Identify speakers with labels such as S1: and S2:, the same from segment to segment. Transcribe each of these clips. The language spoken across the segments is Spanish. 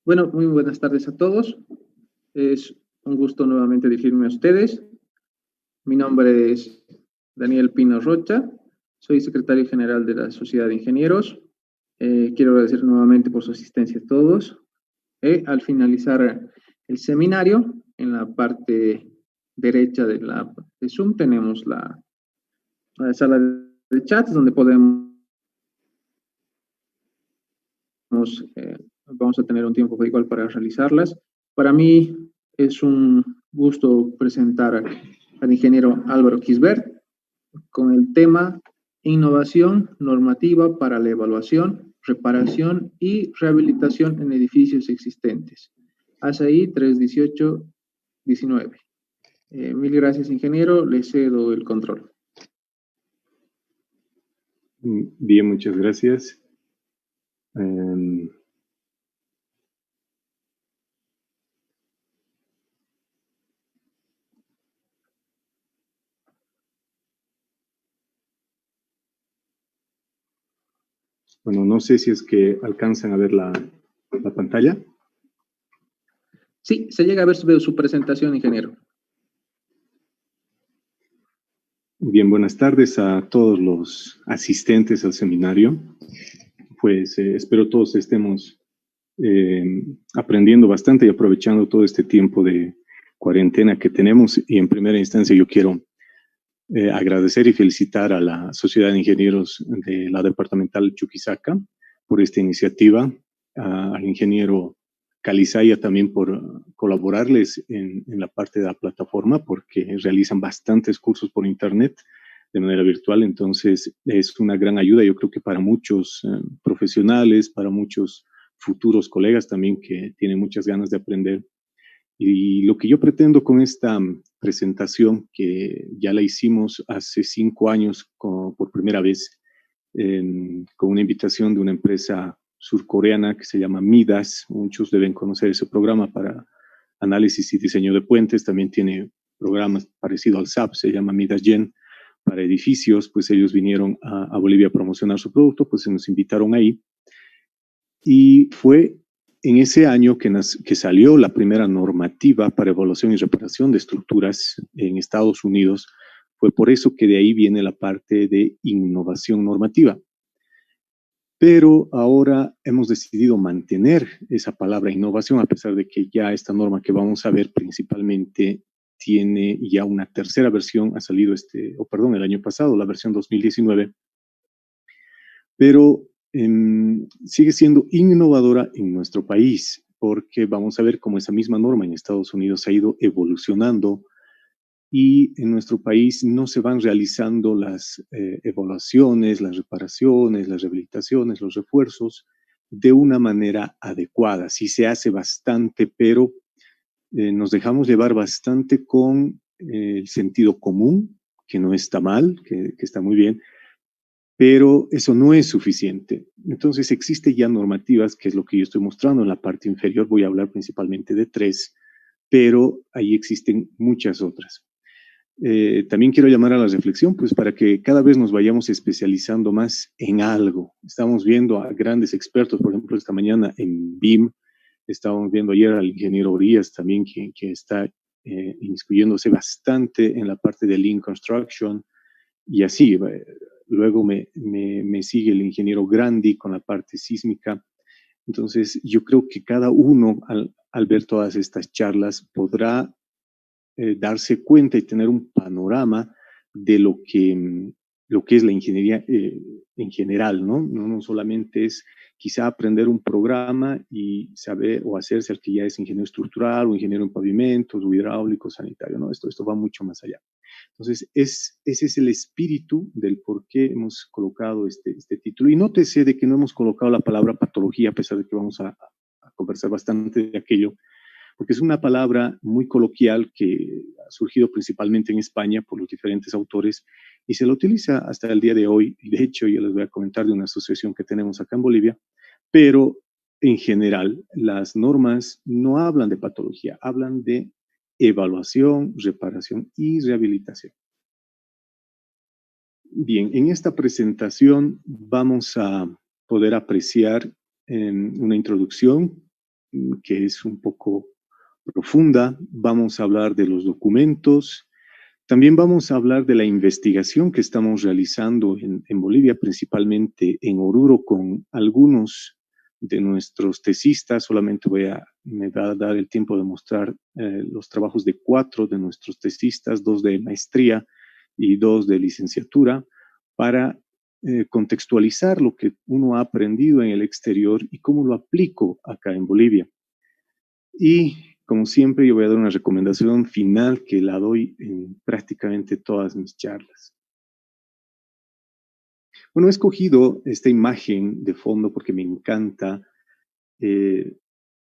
S1: Bueno, muy buenas tardes a todos. Es un gusto nuevamente dirigirme a ustedes. Mi nombre es Daniel Pino Rocha. Soy secretario general de la Sociedad de Ingenieros. Quiero agradecer nuevamente por su asistencia a todos. Al finalizar el seminario, en la parte derecha de Zoom tenemos la sala de chats donde podemos vamos a tener un tiempo igual para realizarlas. Para mí es un gusto presentar al ingeniero Álvaro Quisbert con el tema Innovación normativa para la evaluación, reparación y rehabilitación en edificios existentes. ASAI 318-19. Mil gracias, ingeniero. Le cedo el control.
S2: Bien, muchas gracias. Bueno, no sé si es que alcanzan a ver la pantalla.
S1: Sí, se llega a ver su presentación, ingeniero.
S2: Bien, buenas tardes a todos los asistentes al seminario. Pues espero todos estemos aprendiendo bastante y aprovechando todo este tiempo de cuarentena que tenemos. Y en primera instancia yo quiero agradecer y felicitar a la Sociedad de Ingenieros de la Departamental Chuquisaca por esta iniciativa, al ingeniero Calizaya también por colaborarles en la parte de la plataforma, porque realizan bastantes cursos por internet de manera virtual. Entonces es una gran ayuda, yo creo que para muchos profesionales, para muchos futuros colegas también que tienen muchas ganas de aprender. Y lo que yo pretendo con esta presentación, que ya la hicimos hace 5 años por primera vez, con una invitación de una empresa surcoreana que se llama Midas. Muchos deben conocer ese programa para análisis y diseño de puentes. También tiene programas parecidos al SAP, se llama Midas Gen, para edificios. Pues ellos vinieron a Bolivia a promocionar su producto, pues se nos invitaron ahí. Y fue en ese año que salió la primera normativa para evaluación y reparación de estructuras en Estados Unidos. Fue por eso que de ahí viene la parte de innovación normativa. Pero ahora hemos decidido mantener esa palabra innovación, a pesar de que ya esta norma que vamos a ver principalmente tiene ya una tercera versión, ha salido el año pasado, la versión 2019. Pero sigue siendo innovadora en nuestro país, porque vamos a ver cómo esa misma norma en Estados Unidos ha ido evolucionando y en nuestro país no se van realizando las evaluaciones, las reparaciones, las rehabilitaciones, los refuerzos de una manera adecuada. Sí se hace bastante, pero nos dejamos llevar bastante con el sentido común, que no está mal, que está muy bien, pero eso no es suficiente. Entonces existen ya normativas, que es lo que yo estoy mostrando en la parte inferior. Voy a hablar principalmente de 3, pero ahí existen muchas otras. También quiero llamar a la reflexión, pues para que cada vez nos vayamos especializando más en algo. Estamos viendo a grandes expertos, por ejemplo, esta mañana en BIM, estábamos viendo ayer al ingeniero Orías también, que está inmiscuyéndose bastante en la parte de Lean Construction, y así. Luego me sigue el ingeniero Grandi con la parte sísmica. Entonces, yo creo que cada uno, al ver todas estas charlas, podrá darse cuenta y tener un panorama de lo que es la ingeniería en general, ¿no? No solamente es quizá aprender un programa y saber o hacerse el que ya es ingeniero estructural o ingeniero en pavimentos o hidráulico, sanitario, ¿no? Esto va mucho más allá. Entonces, ese es el espíritu del por qué hemos colocado este título. Y nótese de que no hemos colocado la palabra patología, a pesar de que vamos a conversar bastante de aquello, porque es una palabra muy coloquial que ha surgido principalmente en España por los diferentes autores y se la utiliza hasta el día de hoy. Y de hecho, yo les voy a comentar de una asociación que tenemos acá en Bolivia, pero en general las normas no hablan de patología, hablan de evaluación, reparación y rehabilitación. Bien, en esta presentación vamos a poder apreciar una introducción que es un poco profunda. Vamos a hablar de los documentos. También vamos a hablar de la investigación que estamos realizando en Bolivia, principalmente en Oruro, con algunos de nuestros tesistas. Solamente me va a dar el tiempo de mostrar los trabajos de 4 de nuestros tesistas, 2 de maestría y 2 de licenciatura, para contextualizar lo que uno ha aprendido en el exterior y cómo lo aplico acá en Bolivia. Y como siempre, yo voy a dar una recomendación final que la doy en prácticamente todas mis charlas. Bueno, he escogido esta imagen de fondo porque me encanta.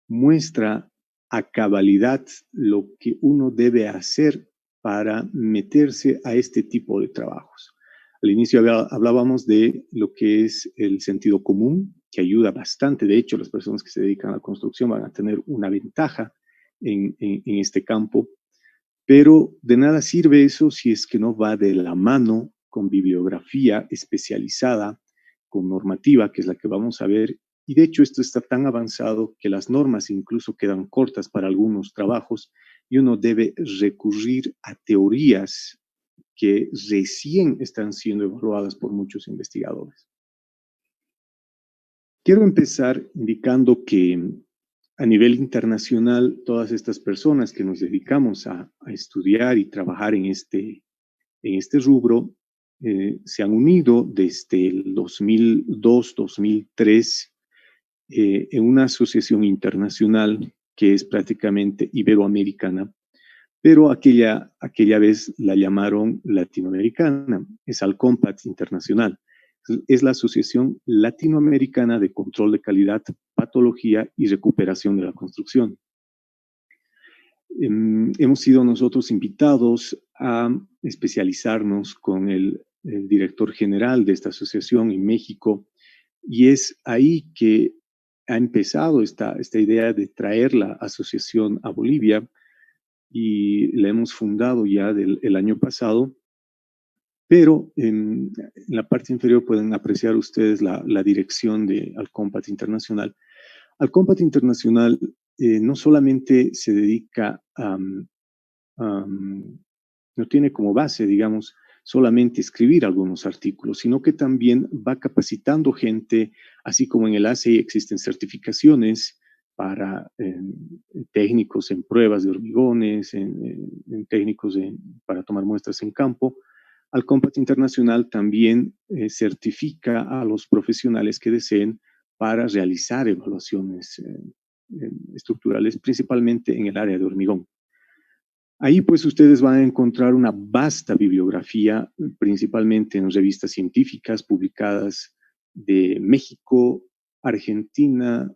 S2: Muestra a cabalidad lo que uno debe hacer para meterse a este tipo de trabajos. Al inicio hablábamos de lo que es el sentido común, que ayuda bastante. De hecho, las personas que se dedican a la construcción van a tener una ventaja en este campo, pero de nada sirve eso si es que no va de la mano con bibliografía especializada, con normativa, que es la que vamos a ver. Y de hecho esto está tan avanzado que las normas incluso quedan cortas para algunos trabajos y uno debe recurrir a teorías que recién están siendo evaluadas por muchos investigadores. Quiero empezar indicando que a nivel internacional, todas estas personas que nos dedicamos a estudiar y trabajar en este rubro se han unido desde el 2002, 2003 en una asociación internacional que es prácticamente iberoamericana, pero aquella vez la llamaron latinoamericana, es Alcompat Internacional. Es la Asociación Latinoamericana de Control de Calidad, Patología y Recuperación de la Construcción. Hemos sido nosotros invitados a especializarnos con el director general de esta asociación en México, y es ahí que ha empezado esta idea de traer la asociación a Bolivia, y la hemos fundado ya el año pasado. Pero en la parte inferior pueden apreciar ustedes la dirección de Alcompat Internacional. Alcompat Internacional no solamente se dedica no tiene como base, digamos, solamente escribir algunos artículos, sino que también va capacitando gente, así como en el ACI existen certificaciones para técnicos en pruebas de hormigones, en técnicos para tomar muestras en campo. Alcompat Internacional también certifica a los profesionales que deseen para realizar evaluaciones estructurales, principalmente en el área de hormigón. Ahí pues ustedes van a encontrar una vasta bibliografía, principalmente en revistas científicas publicadas de México, Argentina,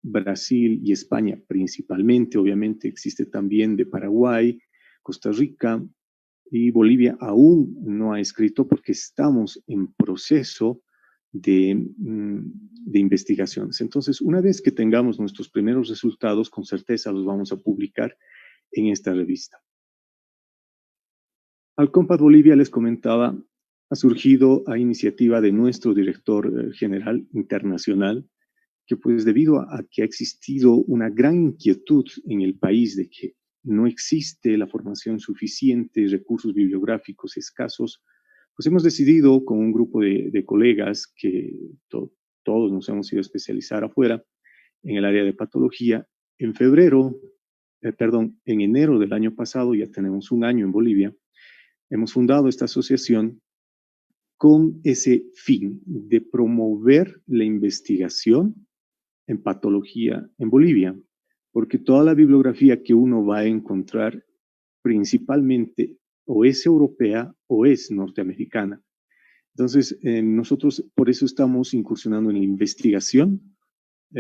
S2: Brasil y España principalmente. Obviamente existe también de Paraguay, Costa Rica y Bolivia. Aún no ha escrito porque estamos en proceso de investigaciones. Entonces, una vez que tengamos nuestros primeros resultados, con certeza los vamos a publicar en esta revista. Alcompat Bolivia, les comentaba, ha surgido a iniciativa de nuestro director general internacional, que pues debido a que ha existido una gran inquietud en el país de que no existe la formación suficiente, recursos bibliográficos escasos, pues hemos decidido con un grupo de colegas que todos nos hemos ido a especializar afuera en el área de patología. En enero del año pasado, ya tenemos un año en Bolivia, hemos fundado esta asociación con ese fin de promover la investigación en patología en Bolivia, porque toda la bibliografía que uno va a encontrar principalmente o es europea o es norteamericana. Entonces, nosotros por eso estamos incursionando en la investigación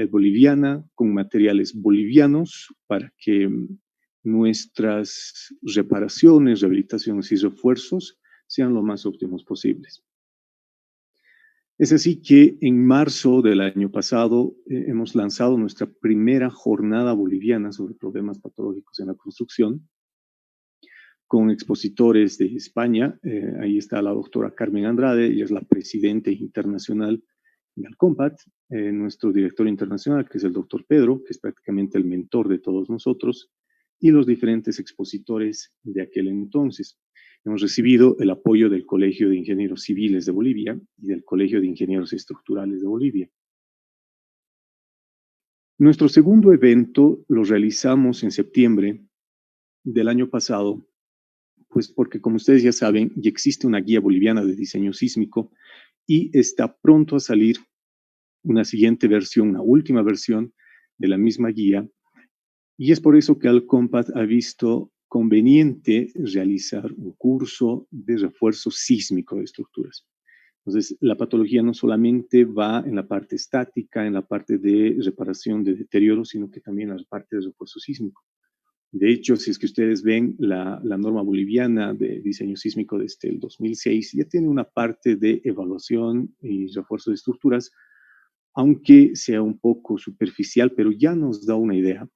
S2: boliviana con materiales bolivianos para que nuestras reparaciones, rehabilitaciones y refuerzos sean lo más óptimos posibles. Es así que en marzo del año pasado hemos lanzado nuestra primera jornada boliviana sobre problemas patológicos en la construcción con expositores de España. Ahí está la doctora Carmen Andrade, ella es la presidenta internacional de Alcompat, nuestro director internacional, que es el doctor Pedro, que es prácticamente el mentor de todos nosotros, y los diferentes expositores de aquel entonces. Hemos recibido el apoyo del Colegio de Ingenieros Civiles de Bolivia y del Colegio de Ingenieros Estructurales de Bolivia. Nuestro segundo evento lo realizamos en septiembre del año pasado, pues porque, como ustedes ya saben, ya existe una guía boliviana de diseño sísmico y está pronto a salir una siguiente versión, una última versión de la misma guía, y es por eso que Alcompat ha visto conveniente realizar un curso de refuerzo sísmico de estructuras. Entonces, la patología no solamente va en la parte estática, en la parte de reparación de deterioro, sino que también en la parte de refuerzo sísmico. De hecho, si es que ustedes ven la norma boliviana de diseño sísmico desde el 2006, ya tiene una parte de evaluación y refuerzo de estructuras, aunque sea un poco superficial, pero ya nos da una idea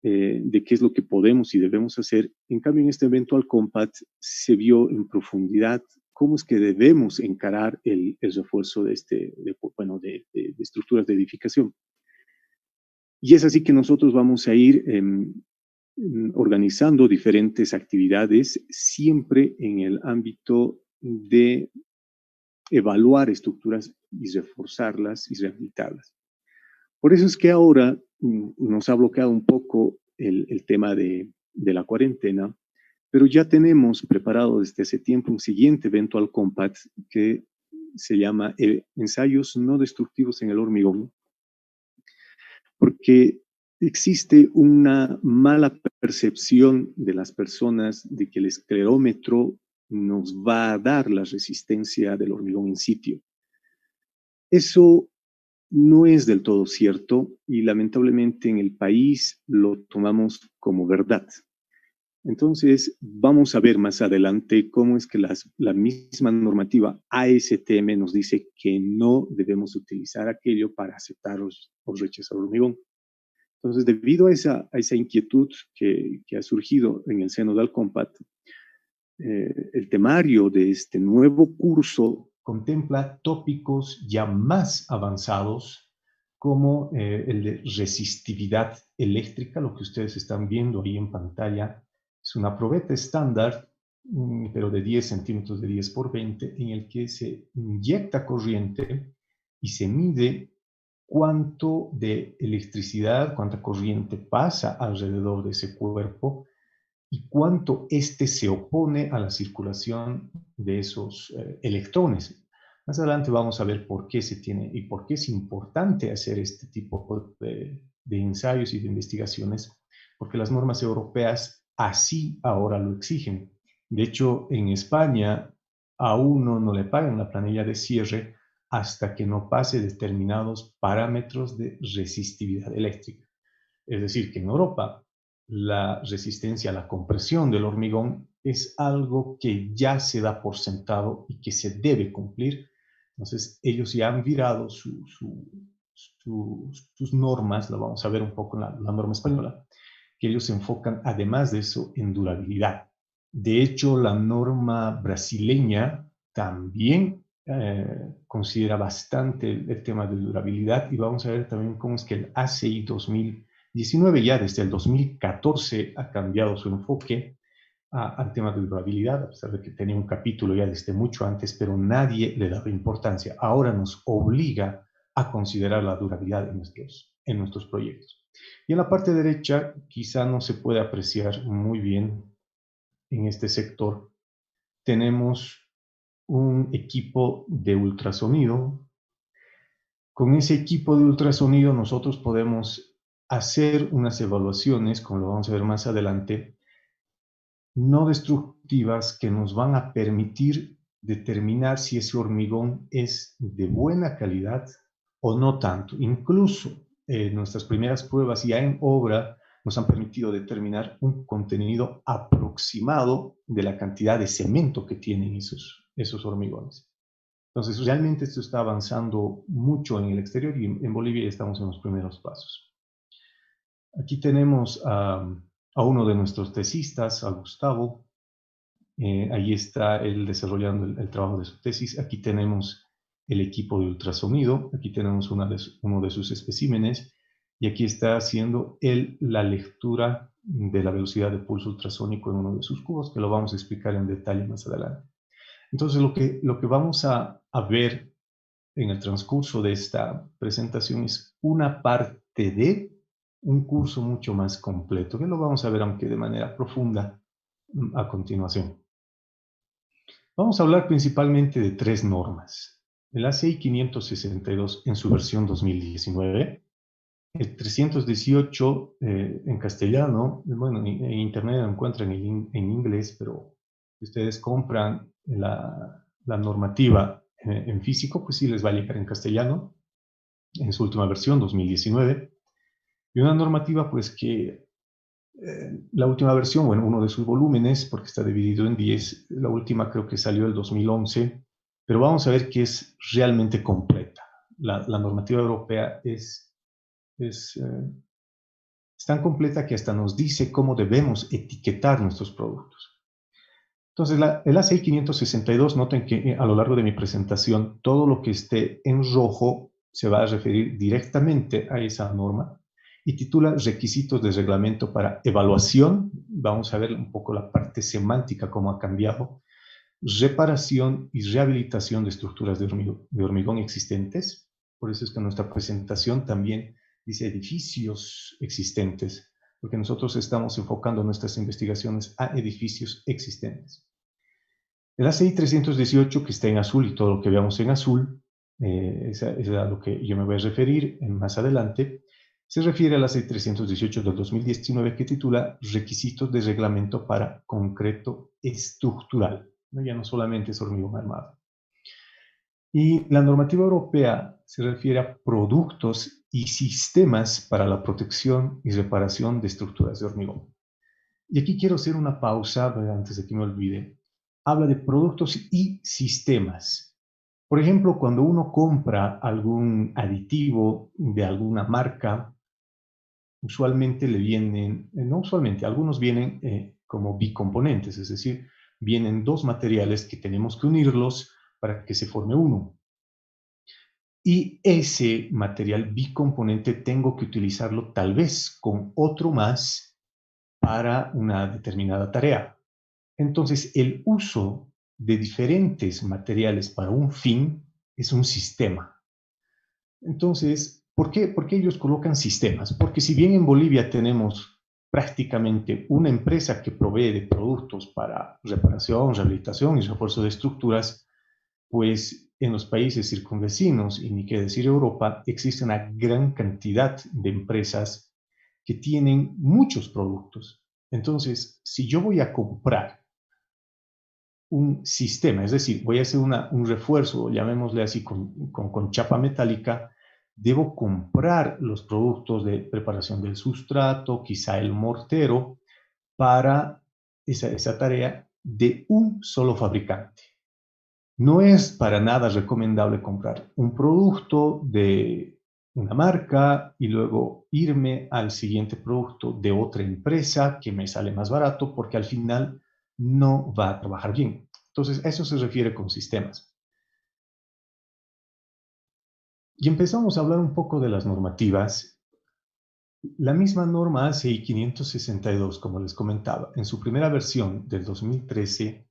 S2: de qué es lo que podemos y debemos hacer. En cambio, en este evento Alcompat se vio en profundidad cómo es que debemos encarar el refuerzo de estructuras de edificación. Y es así que nosotros vamos a ir organizando diferentes actividades, siempre en el ámbito de evaluar estructuras y reforzarlas y rehabilitarlas. Por eso es que ahora nos ha bloqueado un poco el tema de la cuarentena, pero ya tenemos preparado desde hace tiempo un siguiente evento Alcompat que se llama Ensayos no destructivos en el hormigón, porque existe una mala percepción de las personas de que el esclerómetro nos va a dar la resistencia del hormigón en sitio. Eso no es del todo cierto y lamentablemente en el país lo tomamos como verdad. Entonces, vamos a ver más adelante cómo es que la misma normativa ASTM nos dice que no debemos utilizar aquello para aceptar o rechazar hormigón. Entonces, debido a esa inquietud que ha surgido en el seno del Alcompat, el temario de este nuevo curso contempla tópicos ya más avanzados como el de resistividad eléctrica, lo que ustedes están viendo ahí en pantalla. Es una probeta estándar, pero de 10 centímetros de 10 por 20, en el que se inyecta corriente y se mide cuánto de electricidad, cuánta corriente pasa alrededor de ese cuerpo y cuánto éste se opone a la circulación de esos electrones. Más adelante vamos a ver por qué se tiene y por qué es importante hacer este tipo de ensayos y de investigaciones, porque las normas europeas así ahora lo exigen. De hecho, en España a uno no le pagan la planilla de cierre hasta que no pase determinados parámetros de resistividad eléctrica. Es decir, que en Europa la resistencia a la compresión del hormigón es algo que ya se da por sentado y que se debe cumplir. Entonces, ellos ya han virado sus normas, lo vamos a ver un poco en la norma española, que ellos se enfocan, además de eso, en durabilidad. De hecho, la norma brasileña también considera bastante el tema de durabilidad y vamos a ver también cómo es que el ACI 2019 ya desde el 2014 ha cambiado su enfoque al tema de durabilidad, a pesar de que tenía un capítulo ya desde mucho antes, pero nadie le daba importancia. Ahora nos obliga a considerar la durabilidad en nuestros proyectos. Y en la parte derecha quizá no se puede apreciar muy bien en este sector. Tenemos un equipo de ultrasonido. Con ese equipo de ultrasonido nosotros podemos hacer unas evaluaciones, como lo vamos a ver más adelante, no destructivas que nos van a permitir determinar si ese hormigón es de buena calidad o no tanto. Incluso nuestras primeras pruebas ya en obra nos han permitido determinar un contenido aproximado de la cantidad de cemento que tienen esos hormigones. Entonces, realmente esto está avanzando mucho en el exterior y en Bolivia ya estamos en los primeros pasos. Aquí tenemos a uno de nuestros tesistas, a Gustavo. Ahí está él desarrollando el trabajo de su tesis. Aquí tenemos el equipo de ultrasonido. Aquí tenemos uno de sus especímenes y aquí está haciendo la lectura de la velocidad de pulso ultrasónico en uno de sus cubos, que lo vamos a explicar en detalle más adelante. Entonces, lo que vamos a ver en el transcurso de esta presentación es una parte de un curso mucho más completo, que lo vamos a ver aunque de manera profunda a continuación. Vamos a hablar principalmente de 3 normas. El ACI 562 en su versión 2019, el 318 en castellano, bueno, en internet lo encuentran en inglés, pero si ustedes compran la normativa en físico, pues sí les va a llegar en castellano, en su última versión, 2019. Y una normativa, pues que la última versión, bueno, uno de sus volúmenes, porque está dividido en 10, la última creo que salió el 2011, pero vamos a ver que es realmente completa. La normativa europea es tan completa que hasta nos dice cómo debemos etiquetar nuestros productos. Entonces, el ACI 562, noten que a lo largo de mi presentación, todo lo que esté en rojo se va a referir directamente a esa norma y titula Requisitos de reglamento para evaluación. Vamos a ver un poco la parte semántica, cómo ha cambiado. Reparación y rehabilitación de estructuras de hormigón existentes. Por eso es que nuestra presentación también dice edificios existentes, porque nosotros estamos enfocando nuestras investigaciones a edificios existentes. El ACI 318, que está en azul y todo lo que veamos en azul, es a lo que yo me voy a referir más adelante, se refiere al ACI 318 del 2019 que titula Requisitos de reglamento para concreto estructural. Ya no solamente es hormigón armado. Y la normativa europea se refiere a productos y sistemas para la protección y reparación de estructuras de hormigón. Y aquí quiero hacer una pausa antes de que me olvide. Habla de productos y sistemas. Por ejemplo, cuando uno compra algún aditivo de alguna marca, usualmente le vienen, no usualmente, algunos vienen como bicomponentes, es decir, vienen 2 materiales que tenemos que unirlos para que se forme uno. Y ese material bicomponente tengo que utilizarlo tal vez con otro más para una determinada tarea. Entonces, el uso de diferentes materiales para un fin es un sistema. Entonces, ¿por qué ellos colocan sistemas? Porque si bien en Bolivia tenemos prácticamente una empresa que provee de productos para reparación, rehabilitación y refuerzo de estructuras, pues en los países circunvecinos, y ni qué decir Europa, existe una gran cantidad de empresas que tienen muchos productos. Entonces, si yo voy a comprar un sistema, es decir, voy a hacer un refuerzo, llamémosle así, con chapa metálica, debo comprar los productos de preparación del sustrato, quizá el mortero, para esa tarea de un solo fabricante. No es para nada recomendable comprar un producto de una marca y luego irme al siguiente producto de otra empresa que me sale más barato, porque al final no va a trabajar bien. Entonces, a eso se refiere con sistemas. Y empezamos a hablar un poco de las normativas. La misma norma ACI 562, como les comentaba, en su primera versión del 2013,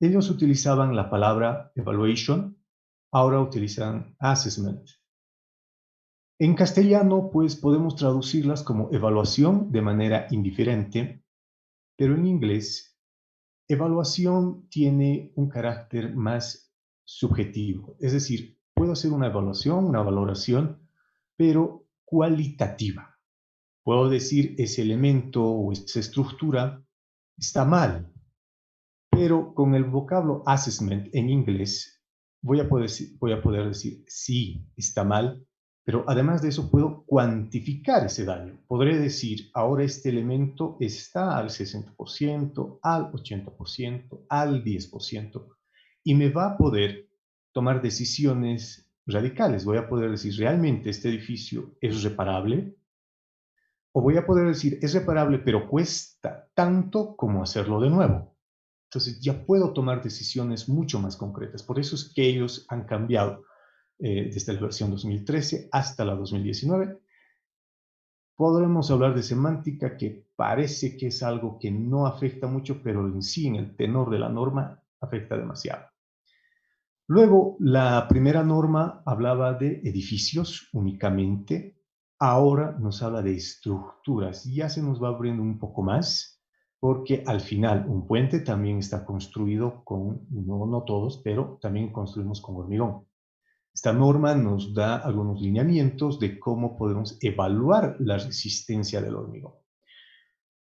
S2: ellos utilizaban la palabra evaluation, ahora utilizan assessment. En castellano, pues podemos traducirlas como evaluación de manera indiferente, pero en inglés, evaluación tiene un carácter más subjetivo. Es decir, puedo hacer una evaluación, una valoración, pero cualitativa. Puedo decir ese elemento o esa estructura está mal, pero con el vocablo assessment en inglés voy a poder decir sí, está mal, pero además de eso puedo cuantificar ese daño. Podré decir, ahora este elemento está al 60%, al 80%, al 10%, y me va a poder tomar decisiones radicales. Voy a poder decir, ¿realmente este edificio es reparable? O voy a poder decir, es reparable, pero cuesta tanto como hacerlo de nuevo. Entonces ya puedo tomar decisiones mucho más concretas. Por eso es que ellos han cambiado desde la versión 2013 hasta la 2019. Podremos hablar de semántica, que parece que es algo que no afecta mucho, pero en sí, en el tenor de la norma, afecta demasiado. Luego, la primera norma hablaba de edificios únicamente. Ahora nos habla de estructuras. Ya se nos va abriendo un poco más, porque al final un puente también está construido con, no todos, pero también construimos con hormigón. Esta norma nos da algunos lineamientos de cómo podemos evaluar la resistencia del hormigón.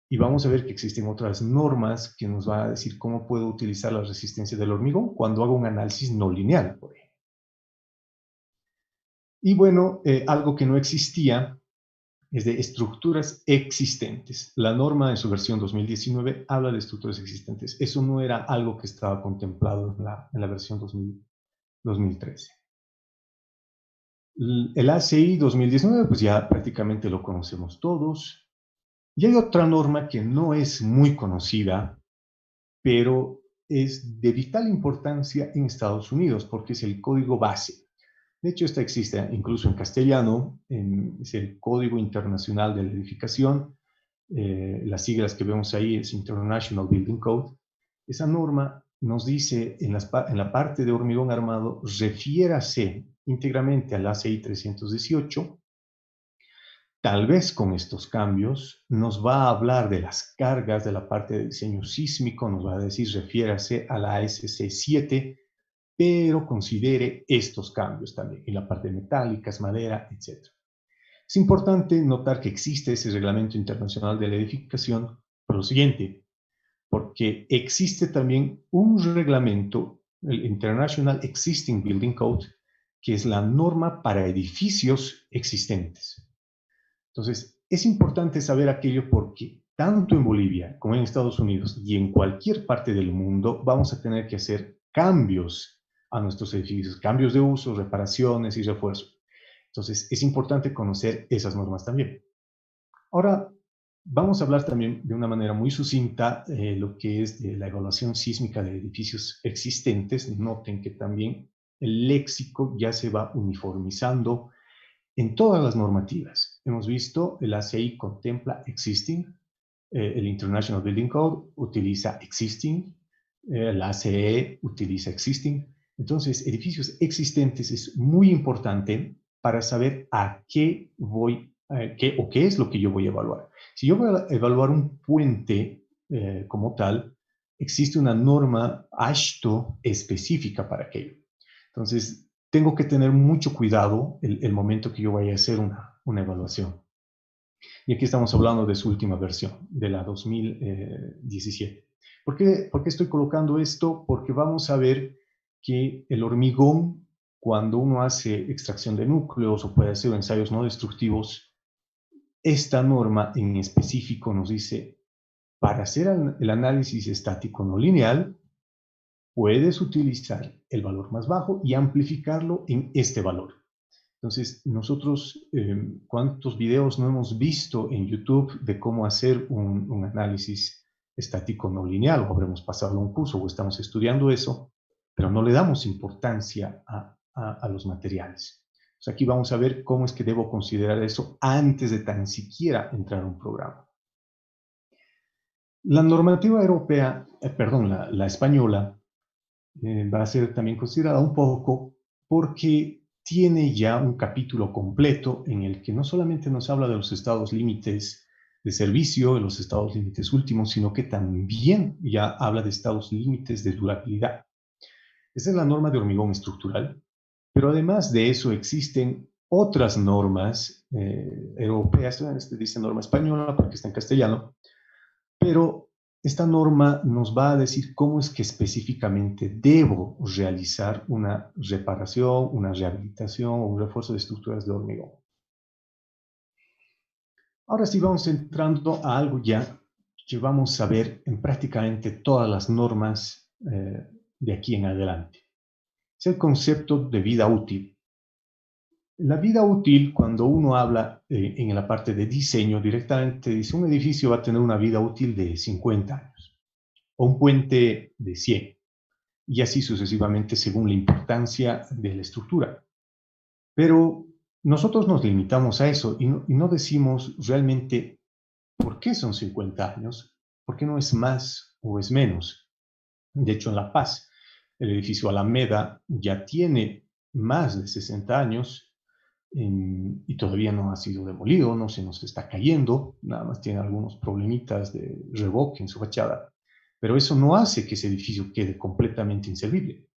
S2: Y vamos a ver que existen otras normas que nos van a decir cómo puedo utilizar la resistencia del hormigón cuando hago un análisis no lineal, por ejemplo. Y bueno, algo que no existía es de estructuras existentes. La norma en su versión 2019 habla de estructuras existentes. Eso no era algo que estaba contemplado en la versión 2013. El ACI 2019, pues ya prácticamente lo conocemos todos. Y hay otra norma que no es muy conocida, pero es de vital importancia en Estados Unidos, porque es el código base. De hecho, esta existe incluso en castellano, es el Código Internacional de la Edificación. Las siglas que vemos ahí es International Building Code. Esa norma nos dice en la parte de hormigón armado, refiérase íntegramente al ACI 318. Tal vez con estos cambios nos va a hablar de las cargas de la parte de diseño sísmico, nos va a decir refiérase a la ASC 7, pero considere estos cambios también en la parte de metálicas, madera, etc. Es importante notar que existe ese reglamento internacional de la edificación por lo siguiente, porque existe también un reglamento, el International Existing Building Code, que es la norma para edificios existentes. Entonces, es importante saber aquello porque tanto en Bolivia como en Estados Unidos y en cualquier parte del mundo vamos a tener que hacer cambios a nuestros edificios, cambios de uso, reparaciones y refuerzos. Entonces, es importante conocer esas normas también. Ahora, vamos a hablar también de una manera muy sucinta lo que es de la evaluación sísmica de edificios existentes. Noten que también el léxico ya se va uniformizando en todas las normativas. Hemos visto el ACI contempla existing, el International Building Code utiliza existing, la ACE utiliza existing. Entonces, edificios existentes es muy importante para saber a qué voy, qué es lo que yo voy a evaluar. Si yo voy a evaluar un puente como tal, existe una norma AASHTO específica para aquello. Entonces, tengo que tener mucho cuidado el momento que yo vaya a hacer una evaluación. Y aquí estamos hablando de su última versión, de la 2017. ¿Por qué estoy colocando esto? Porque vamos a ver que el hormigón, cuando uno hace extracción de núcleos o puede hacer ensayos no destructivos, esta norma en específico nos dice, para hacer el análisis estático no lineal, puedes utilizar el valor más bajo y amplificarlo en este valor. Entonces, nosotros, ¿cuántos videos no hemos visto en YouTube de cómo hacer un análisis estático no lineal? O habremos pasado un curso o estamos estudiando eso, pero no le damos importancia a los materiales. Entonces, aquí vamos a ver cómo es que debo considerar eso antes de tan siquiera entrar a un programa. La normativa europea, perdón, la española, va a ser también considerada un poco porque tiene ya un capítulo completo en el que no solamente nos habla de los estados límites de servicio, de los estados límites últimos, sino que también ya habla de estados límites de durabilidad. Esa es la norma de hormigón estructural, pero además de eso existen otras normas europeas, dice norma española porque está en castellano, pero esta norma nos va a decir cómo es que específicamente debo realizar una reparación, una rehabilitación o un refuerzo de estructuras de hormigón. Ahora sí vamos entrando a algo ya que vamos a ver en prácticamente todas las normas de aquí en adelante. Es el concepto de vida útil. La vida útil, cuando uno habla en la parte de diseño, directamente dice un edificio va a tener una vida útil de 50 años. o un puente de 100, y así sucesivamente según la importancia de la estructura. Pero nosotros nos limitamos a eso y no decimos realmente por qué son 50 años, por qué no es más o es menos. De hecho, en La Paz, el edificio Alameda ya tiene más de 60 años y todavía no ha sido demolido, no se nos está cayendo, nada más tiene algunos problemitas de revoque en su fachada, pero eso no hace que ese edificio quede completamente inservible.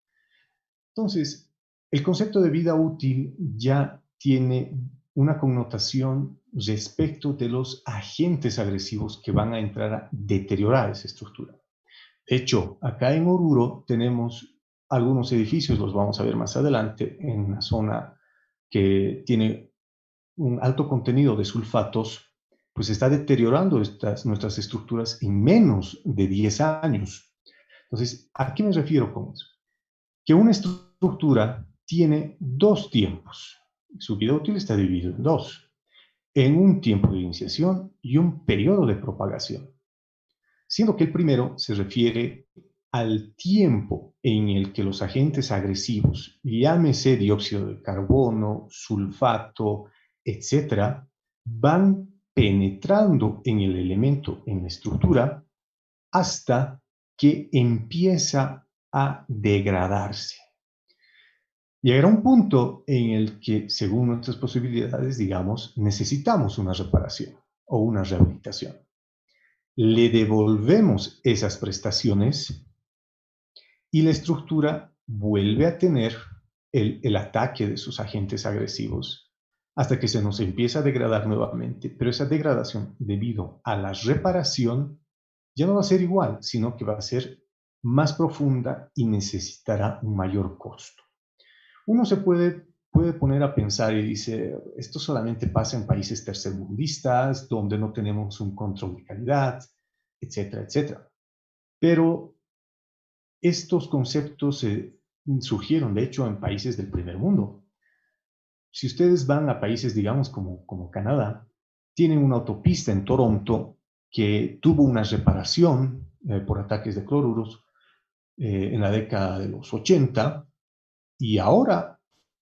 S2: Entonces, el concepto de vida útil ya tiene una connotación respecto de los agentes agresivos que van a entrar a deteriorar esa estructura. De hecho, acá en Oruro tenemos algunos edificios, los vamos a ver más adelante, en una zona que tiene un alto contenido de sulfatos, pues está deteriorando nuestras estructuras en menos de 10 años. Entonces, ¿a qué me refiero con eso? Que una estructura tiene dos tiempos. Su vida útil está dividido en dos, en un tiempo de iniciación y un periodo de propagación, siendo que el primero se refiere al tiempo en el que los agentes agresivos, llámese dióxido de carbono, sulfato, etcétera, van penetrando en el elemento, en la estructura, hasta que empieza a degradarse. Llegará un punto en el que, según nuestras posibilidades, digamos, necesitamos una reparación o una rehabilitación. Le devolvemos esas prestaciones y la estructura vuelve a tener el ataque de sus agentes agresivos hasta que se nos empieza a degradar nuevamente. Pero esa degradación, debido a la reparación, ya no va a ser igual, sino que va a ser más profunda y necesitará un mayor costo. Uno se puede poner a pensar y dice, esto solamente pasa en países tercermundistas, donde no tenemos un control de calidad, etcétera, etcétera. Pero estos conceptos surgieron, de hecho, en países del primer mundo. Si ustedes van a países, digamos, como Canadá, tienen una autopista en Toronto que tuvo una reparación por ataques de cloruros en la década de los 80, y ahora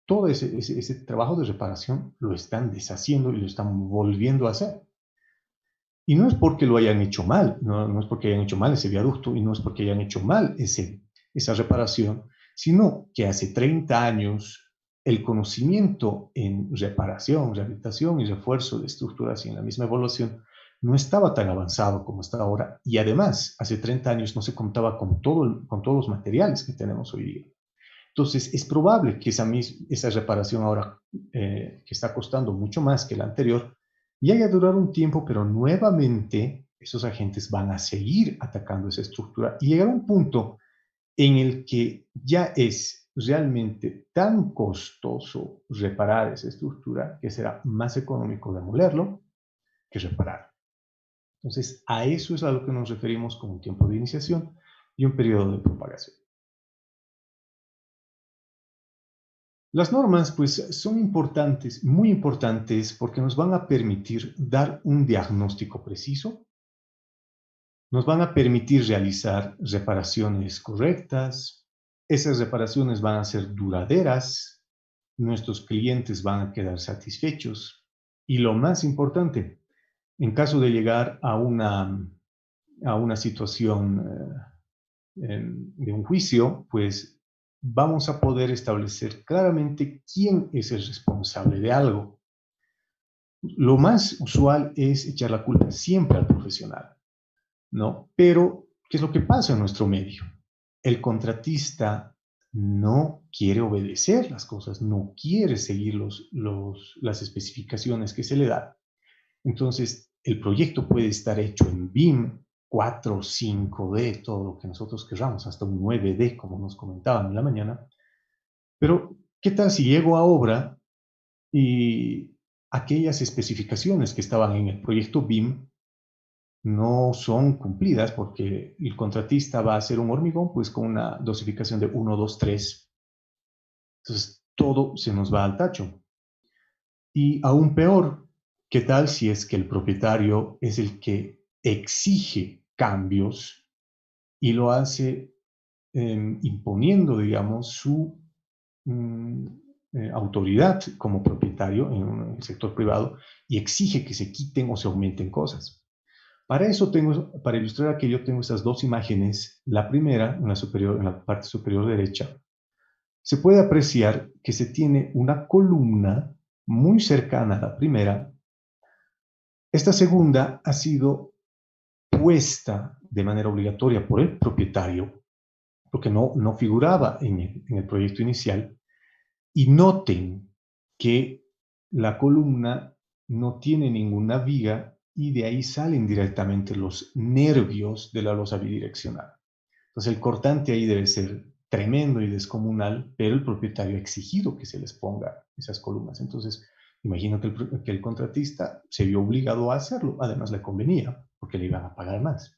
S2: todo ese trabajo de reparación lo están deshaciendo y lo están volviendo a hacer. Y no es porque lo hayan hecho mal, no es porque hayan hecho mal ese viaducto y no es porque hayan hecho mal esa reparación, sino que hace 30 años el conocimiento en reparación, rehabilitación y refuerzo de estructuras y en la misma evaluación no estaba tan avanzado como está ahora, y además hace 30 años no se contaba con todos los materiales que tenemos hoy día. Entonces, es probable que esa reparación ahora, que está costando mucho más que la anterior, llegue a durar un tiempo, pero nuevamente esos agentes van a seguir atacando esa estructura y llegará un punto en el que ya es realmente tan costoso reparar esa estructura que será más económico demolerlo que reparar. Entonces, a eso es a lo que nos referimos con un tiempo de iniciación y un periodo de propagación. Las normas, pues, son importantes, muy importantes, porque nos van a permitir dar un diagnóstico preciso, nos van a permitir realizar reparaciones correctas, esas reparaciones van a ser duraderas, nuestros clientes van a quedar satisfechos y lo más importante, en caso de llegar a una situación de un juicio, pues vamos a poder establecer claramente quién es el responsable de algo. Lo más usual es echar la culpa siempre al profesional, ¿no? Pero, ¿qué es lo que pasa en nuestro medio? El contratista no quiere obedecer las cosas, no quiere seguir las especificaciones que se le dan. Entonces, el proyecto puede estar hecho en BIM 4, 5D, todo lo que nosotros queramos, hasta un 9D, como nos comentaban en la mañana. Pero, ¿qué tal si llego a obra y aquellas especificaciones que estaban en el proyecto BIM no son cumplidas porque el contratista va a hacer un hormigón pues con una dosificación de 1, 2, 3? Entonces, todo se nos va al tacho. Y aún peor, ¿qué tal si es que el propietario es el que exige cambios
S3: y lo hace imponiendo, digamos, su autoridad como propietario en el sector privado y exige que se quiten o se aumenten cosas. Para eso para ilustrar aquello, tengo estas dos imágenes. La primera, en la parte superior derecha, se puede apreciar que se tiene una columna muy cercana a la primera. Esta segunda ha sido puesta de manera obligatoria por el propietario, porque no figuraba en el proyecto inicial. Y noten que la columna no tiene ninguna viga y de ahí salen directamente los nervios de la losa bidireccional. Entonces el cortante ahí debe ser tremendo y descomunal, pero el propietario ha exigido que se les ponga esas columnas. Entonces, imagino que el contratista se vio obligado a hacerlo. Además, le convenía, porque le iban a pagar más.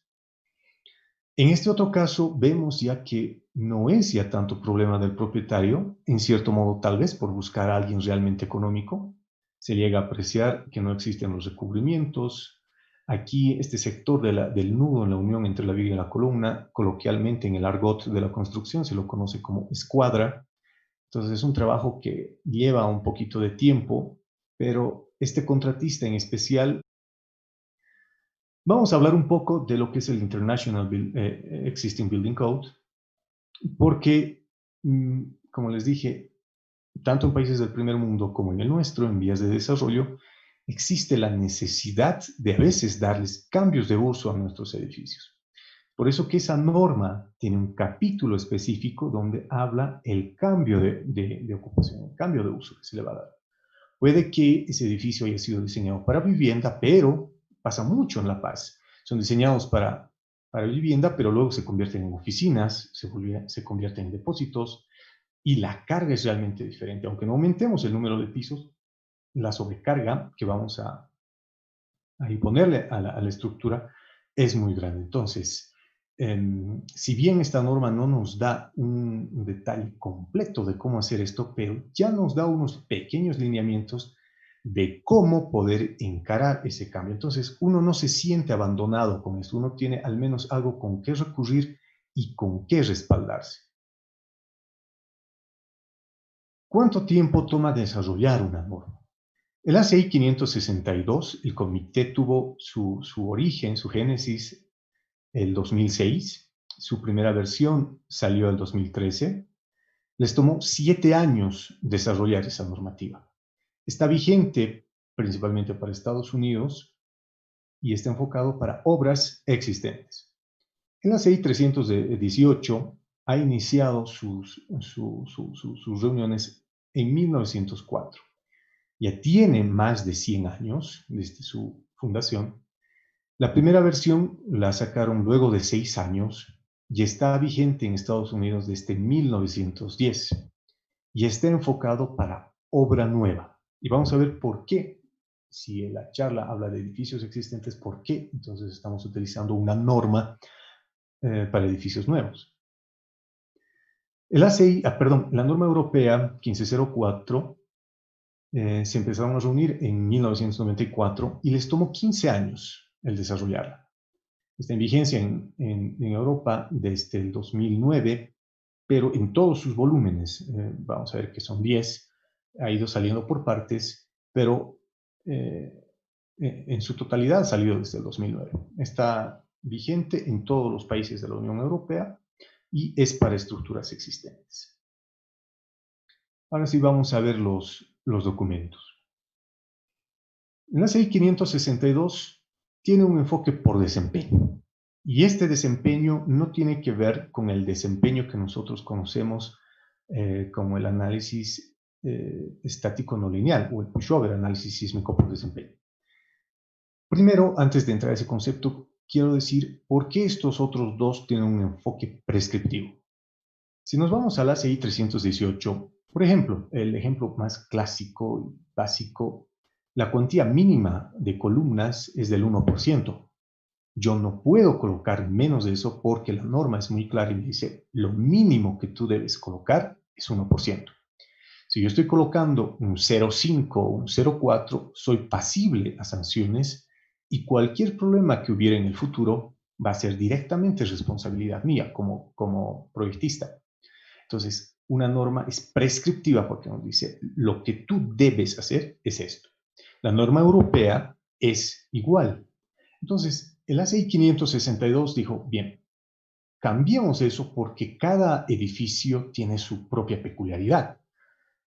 S3: En este otro caso, vemos ya que no es ya tanto problema del propietario, en cierto modo tal vez por buscar a alguien realmente económico. Se llega a apreciar que no existen los recubrimientos. Aquí este sector del nudo en la unión entre la viga y la columna, coloquialmente en el argot de la construcción se lo conoce como escuadra. Entonces es un trabajo que lleva un poquito de tiempo, pero este contratista en especial. Vamos a hablar un poco de lo que es el International Existing Building Code, porque, como les dije, tanto en países del primer mundo como en el nuestro, en vías de desarrollo, existe la necesidad de a veces darles cambios de uso a nuestros edificios. Por eso que esa norma tiene un capítulo específico donde habla el cambio de ocupación, el cambio de uso que se le va a dar. Puede que ese edificio haya sido diseñado para vivienda, pero pasa mucho en La Paz. Son diseñados para vivienda, pero luego se convierten en oficinas, se convierten en depósitos y la carga es realmente diferente. Aunque no aumentemos el número de pisos, la sobrecarga que vamos a imponerle a la estructura es muy grande. Entonces, si bien esta norma no nos da un detalle completo de cómo hacer esto, pero ya nos da unos pequeños lineamientos de cómo poder encarar ese cambio. Entonces, uno no se siente abandonado con esto, uno tiene al menos algo con qué recurrir y con qué respaldarse. ¿Cuánto tiempo toma desarrollar una norma? El ACI 562, el comité tuvo su origen, su génesis, el 2006. Su primera versión salió el 2013. Les tomó 7 años desarrollar esa normativa. Está vigente principalmente para Estados Unidos y está enfocado para obras existentes. El ACI 318 ha iniciado sus reuniones en 1904. Ya tiene más de 100 años desde su fundación. La primera versión la sacaron luego de 6 años y está vigente en Estados Unidos desde 1910 y está enfocado para obra nueva. Y vamos a ver por qué. Si en la charla habla de edificios existentes, ¿por qué? Entonces estamos utilizando una norma para edificios nuevos. El ACI, la norma europea 1504 se empezaron a reunir en 1994 y les tomó 15 años el desarrollarla. Está en vigencia en Europa desde el 2009, pero en todos sus volúmenes, vamos a ver que son 10, ha ido saliendo por partes, pero en su totalidad ha salido desde el 2009. Está vigente en todos los países de la Unión Europea y es para estructuras existentes. Ahora sí vamos a ver los documentos. La CI 562 tiene un enfoque por desempeño. Y este desempeño no tiene que ver con el desempeño que nosotros conocemos como el análisis estático no lineal o el pushover, análisis sísmico por desempeño. Primero, antes de entrar a ese concepto, quiero decir por qué estos otros dos tienen un enfoque prescriptivo. Si nos vamos al ACI 318, por ejemplo, el ejemplo más clásico y básico, la cuantía mínima de columnas es del 1%. Yo no puedo colocar menos de eso porque la norma es muy clara y me dice lo mínimo que tú debes colocar es 1%. Si yo estoy colocando un 0,5 o un 0,4, soy pasible a sanciones y cualquier problema que hubiera en el futuro va a ser directamente responsabilidad mía como proyectista. Entonces, una norma es prescriptiva porque nos dice, lo que tú debes hacer es esto. La norma europea es igual. Entonces, el ACI 562 dijo, bien, cambiemos eso porque cada edificio tiene su propia peculiaridad.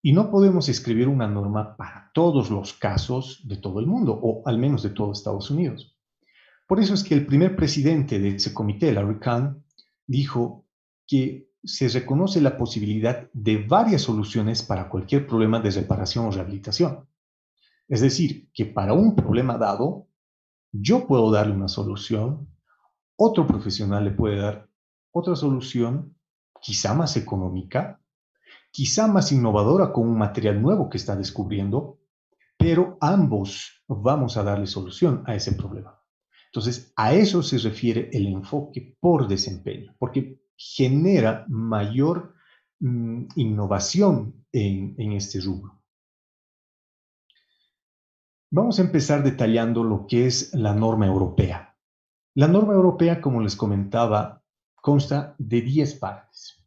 S3: Y no podemos escribir una norma para todos los casos de todo el mundo, o al menos de todo Estados Unidos. Por eso es que el primer presidente de ese comité, Larry Kahn, dijo que se reconoce la posibilidad de varias soluciones para cualquier problema de reparación o rehabilitación. Es decir, que para un problema dado, yo puedo darle una solución, otro profesional le puede dar otra solución, quizá más económica, quizá más innovadora con un material nuevo que está descubriendo, pero ambos vamos a darle solución a ese problema. Entonces, a eso se refiere el enfoque por desempeño, porque genera mayor innovación en este rubro. Vamos a empezar detallando lo que es la norma europea. La norma europea, como les comentaba, consta de 10 partes.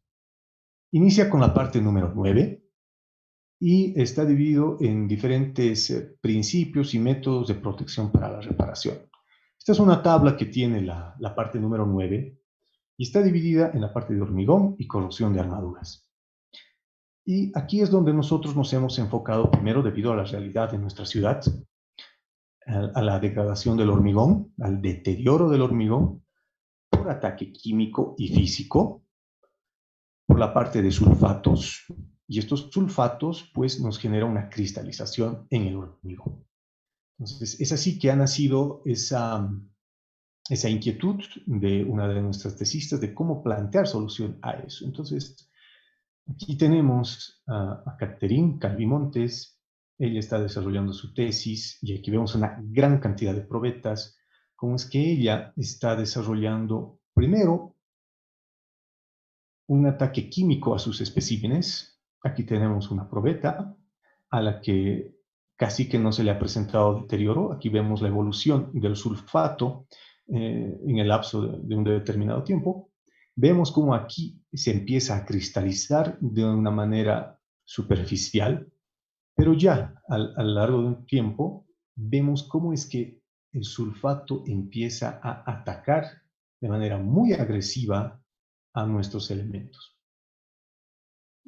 S3: Inicia con la parte número 9 y está dividido en diferentes principios y métodos de protección para la reparación. Esta es una tabla que tiene la parte número 9 y está dividida en la parte de hormigón y corrosión de armaduras. Y aquí es donde nosotros nos hemos enfocado primero debido a la realidad de nuestra ciudad, a la degradación del hormigón, al deterioro del hormigón, por ataque químico y físico, por la parte de sulfatos, y estos sulfatos pues nos generan una cristalización en el hormigón. Entonces es así que ha nacido esa inquietud de una de nuestras tesistas de cómo plantear solución a eso. Entonces aquí tenemos a Catherine Calvimontes. Ella está desarrollando su tesis y aquí vemos una gran cantidad de probetas, como es que ella está desarrollando primero un ataque químico a sus especímenes. Aquí tenemos una probeta a la que casi que no se le ha presentado deterioro. Aquí vemos la evolución del sulfato en el lapso de un determinado tiempo. Vemos cómo aquí se empieza a cristalizar de una manera superficial, pero ya a lo largo de un tiempo vemos cómo es que el sulfato empieza a atacar de manera muy agresiva a nuestros elementos.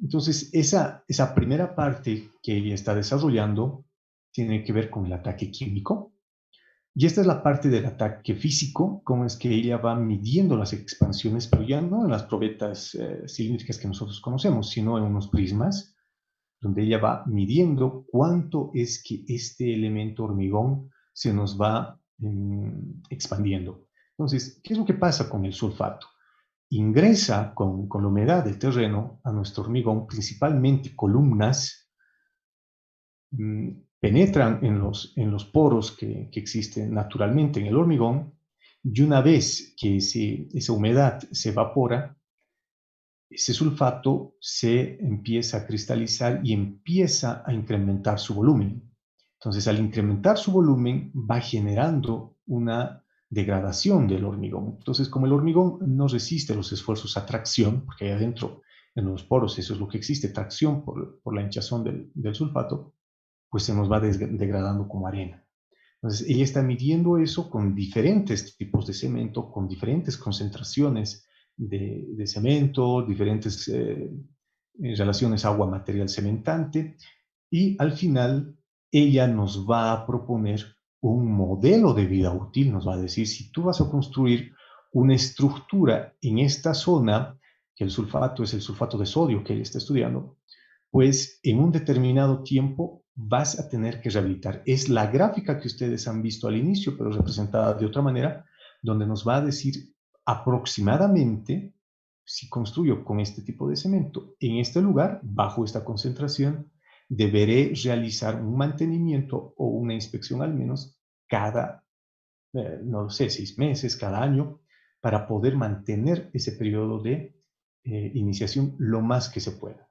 S3: Entonces, esa primera parte que ella está desarrollando tiene que ver con el ataque químico. Y esta es la parte del ataque físico, cómo es que ella va midiendo las expansiones, pero ya no en las probetas cilíndricas que nosotros conocemos, sino en unos prismas, donde ella va midiendo cuánto es que este elemento hormigón se nos va expandiendo. Entonces, ¿qué es lo que pasa con el sulfato? Ingresa con la humedad del terreno a nuestro hormigón, principalmente columnas, penetran en los poros que existen naturalmente en el hormigón, y una vez que esa humedad se evapora, ese sulfato se empieza a cristalizar y empieza a incrementar su volumen. Entonces, al incrementar su volumen, va generando una degradación del hormigón. Entonces, como el hormigón no resiste los esfuerzos a tracción, porque ahí adentro, en los poros, eso es lo que existe, tracción por la hinchazón del sulfato, pues se nos va degradando como arena. Entonces, ella está midiendo eso con diferentes tipos de cemento, con diferentes concentraciones de cemento, diferentes relaciones agua-material cementante, y al final ella nos va a proponer un modelo de vida útil, nos va a decir, si tú vas a construir una estructura en esta zona, que el sulfato es el sulfato de sodio que ella está estudiando, pues en un determinado tiempo vas a tener que rehabilitar. Es la gráfica que ustedes han visto al inicio, pero representada de otra manera, donde nos va a decir aproximadamente si construyo con este tipo de cemento en este lugar, bajo esta concentración, deberé realizar un mantenimiento o una inspección al menos cada, no lo sé, 6 meses, cada año, para poder mantener ese periodo de iniciación lo más que se pueda.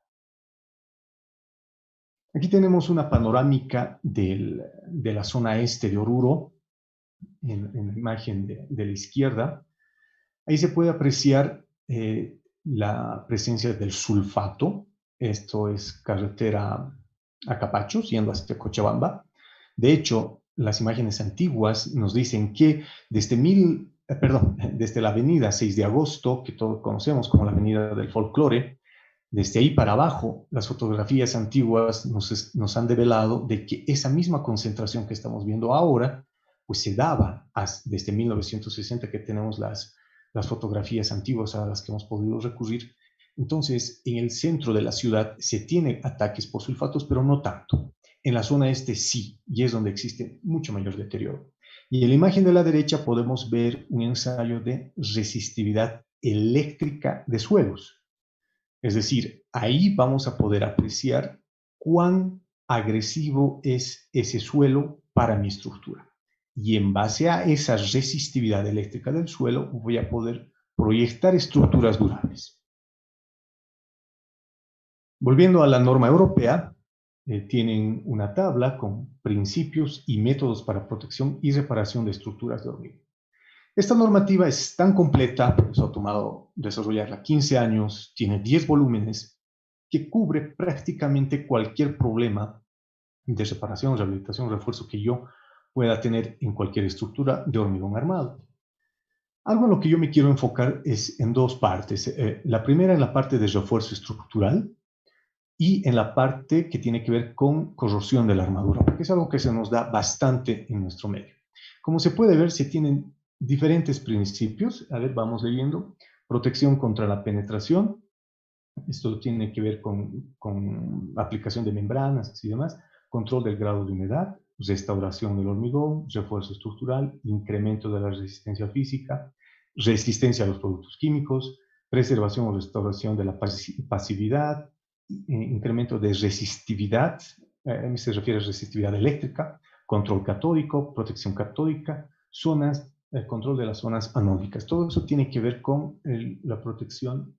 S3: Aquí tenemos una panorámica de la zona este de Oruro, en la imagen de la izquierda. Ahí se puede apreciar la presencia del sulfato. Esto es carretera a Capachos, yendo hacia Cochabamba. De hecho, las imágenes antiguas nos dicen que desde la avenida 6 de agosto, que todos conocemos como la avenida del folclore, desde ahí para abajo, las fotografías antiguas nos han develado de que esa misma concentración que estamos viendo ahora, pues se daba desde 1960 que tenemos las fotografías antiguas a las que hemos podido recurrir. Entonces, en el centro de la ciudad se tiene ataques por sulfatos, pero no tanto. En la zona este sí, y es donde existe mucho mayor deterioro. Y en la imagen de la derecha podemos ver un ensayo de resistividad eléctrica de suelos. Es decir, ahí vamos a poder apreciar cuán agresivo es ese suelo para mi estructura. Y en base a esa resistividad eléctrica del suelo, voy a poder proyectar estructuras durables. Volviendo a la norma europea, tienen una tabla con principios y métodos para protección y reparación de estructuras de hormigón. Esta normativa es tan completa, por eso ha tomado desarrollarla 15 años, tiene 10 volúmenes, que cubre prácticamente cualquier problema de reparación, rehabilitación, refuerzo que yo pueda tener en cualquier estructura de hormigón armado. Algo en lo que yo me quiero enfocar es en dos partes. La primera en la parte de refuerzo estructural y en la parte que tiene que ver con corrosión de la armadura, porque es algo que se nos da bastante en nuestro medio. Como se puede ver, se tienen diferentes principios. A ver, vamos leyendo. Protección contra la penetración. Esto tiene que ver con aplicación de membranas y demás. Control del grado de humedad. Restauración del hormigón. Refuerzo estructural. Incremento de la resistencia física. Resistencia a los productos químicos. Preservación o restauración de la pasividad. Incremento de resistividad. Se refiere a resistividad eléctrica. Control catódico. Protección catódica. El control de las zonas anódicas. Todo eso tiene que ver con la protección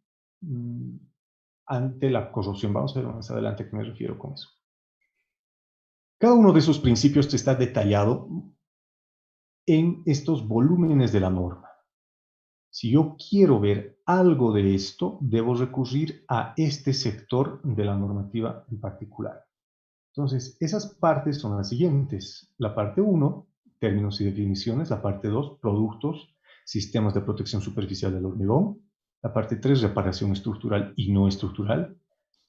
S3: ante la corrosión. Vamos a ver más adelante a qué me refiero con eso. Cada uno de esos principios está detallado en estos volúmenes de la norma. Si yo quiero ver algo de esto, debo recurrir a este sector de la normativa en particular. Entonces, esas partes son las siguientes. La parte 1, términos y definiciones. La parte 2, productos, sistemas de protección superficial del hormigón. La parte 3, reparación estructural y no estructural.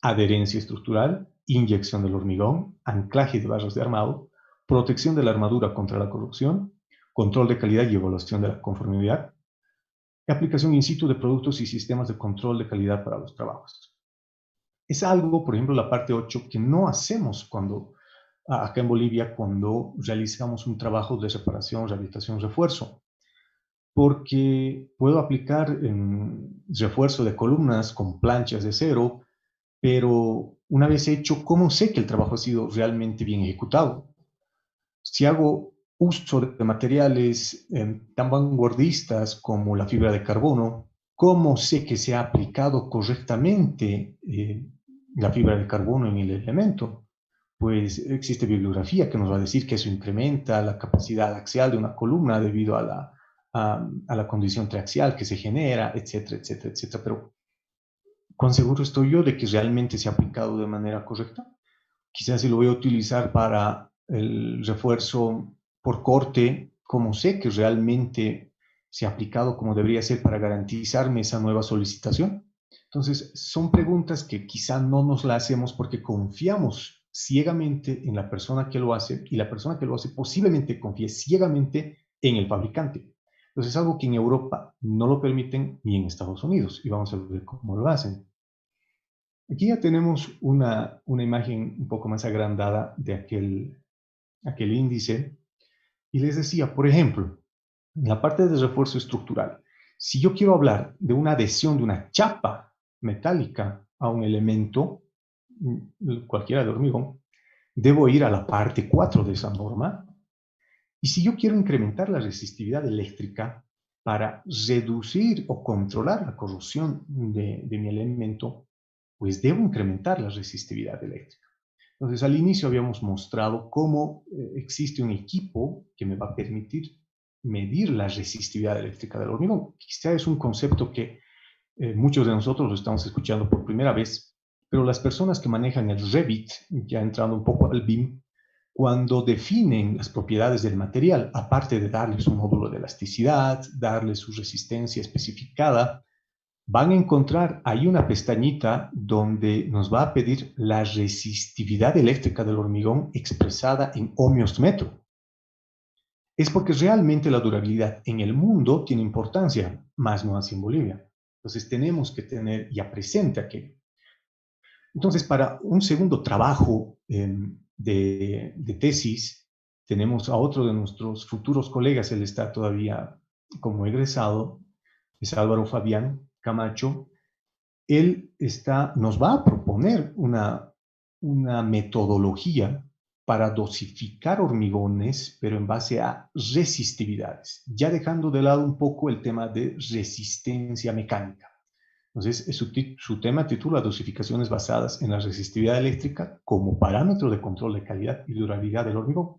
S3: Adherencia estructural, inyección del hormigón, anclaje de barras de armado, protección de la armadura contra la corrosión, control de calidad y evaluación de la conformidad, aplicación in situ de productos y sistemas de control de calidad para los trabajos. Es algo, por ejemplo, la parte 8, que no hacemos acá en Bolivia cuando realizamos un trabajo de reparación, rehabilitación, refuerzo, porque puedo aplicar refuerzo de columnas con planchas de acero, pero una vez hecho, ¿cómo sé que el trabajo ha sido realmente bien ejecutado? Si hago uso de materiales tan vanguardistas como la fibra de carbono, ¿cómo sé que se ha aplicado correctamente la fibra de carbono en el elemento? Pues existe bibliografía que nos va a decir que eso incrementa la capacidad axial de una columna debido a la condición triaxial que se genera, etcétera, etcétera, etcétera. Pero ¿cuán seguro estoy yo de que realmente se ha aplicado de manera correcta? Quizás si lo voy a utilizar para el refuerzo por corte, ¿cómo sé que realmente se ha aplicado como debería ser para garantizarme esa nueva solicitación? Entonces, son preguntas que quizá no nos las hacemos porque confiamos ciegamente en la persona que lo hace y la persona que lo hace posiblemente confíe ciegamente en el fabricante. Entonces, es algo que en Europa no lo permiten ni en Estados Unidos y vamos a ver cómo lo hacen. Aquí ya tenemos una imagen un poco más agrandada de aquel índice. Y les decía, por ejemplo, en la parte de refuerzo estructural, si yo quiero hablar de una adhesión de una chapa metálica a un elemento, cualquiera de hormigón, debo ir a la parte 4 de esa norma. Y si yo quiero incrementar la resistividad eléctrica para reducir o controlar la corrosión de mi elemento, pues debo incrementar la resistividad eléctrica. Entonces, al inicio habíamos mostrado cómo existe un equipo que me va a permitir medir la resistividad eléctrica del hormigón. Quizá es un concepto que muchos de nosotros lo estamos escuchando por primera vez, pero las personas que manejan el Revit, ya entrando un poco al BIM, cuando definen las propiedades del material, aparte de darles un módulo de elasticidad, darles su resistencia especificada, van a encontrar ahí una pestañita donde nos va a pedir la resistividad eléctrica del hormigón expresada en ohmios metro. Es porque realmente la durabilidad en el mundo tiene importancia, más no así en Bolivia. Entonces tenemos que tener ya presente aquello. Entonces, para un segundo trabajo de tesis, tenemos a otro de nuestros futuros colegas, él está todavía como egresado, es Álvaro Fabián Camacho. Él nos va a proponer una metodología para dosificar hormigones, pero en base a resistividades, ya dejando de lado un poco el tema de resistencia mecánica. Entonces, su tema titula Dosificaciones basadas en la resistividad eléctrica como parámetro de control de calidad y durabilidad del hormigón.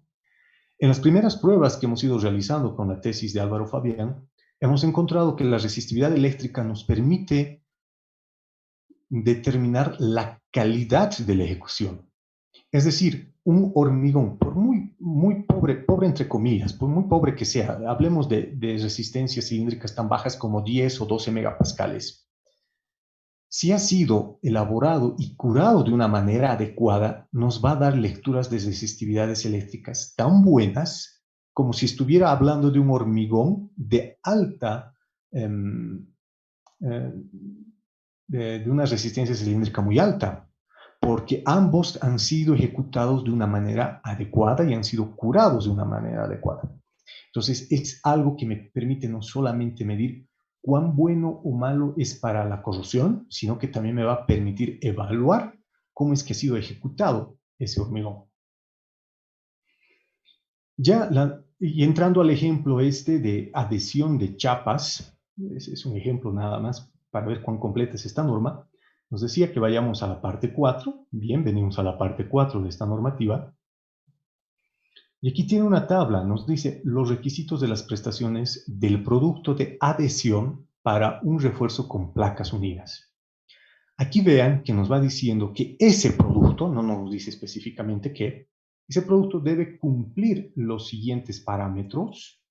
S3: En las primeras pruebas que hemos ido realizando con la tesis de Álvaro Fabián, hemos encontrado que la resistividad eléctrica nos permite determinar la calidad de la ejecución. Es decir, un hormigón, por muy pobre entre comillas, por muy pobre que sea, hablemos de resistencias cilíndricas tan bajas como 10 o 12 megapascales, si ha sido elaborado y curado de una manera adecuada, nos va a dar lecturas de resistividades eléctricas tan buenas como si estuviera hablando de un hormigón de alta, de una resistencia cilíndrica muy alta, porque ambos han sido ejecutados de una manera adecuada y han sido curados de una manera adecuada. Entonces, es algo que me permite no solamente medir cuán bueno o malo es para la corrosión, sino que también me va a permitir evaluar cómo es que ha sido ejecutado ese hormigón. Y entrando al ejemplo de adhesión de chapas, es un ejemplo nada más para ver cuán completa es esta norma, nos decía que vayamos a la parte 4, bien, venimos a la parte 4 de esta normativa, y aquí tiene una tabla, nos dice los requisitos de las prestaciones del producto de adhesión para un refuerzo con placas unidas. Aquí vean que nos va diciendo que ese producto, no nos dice específicamente qué, ese producto debe cumplir los siguientes parámetros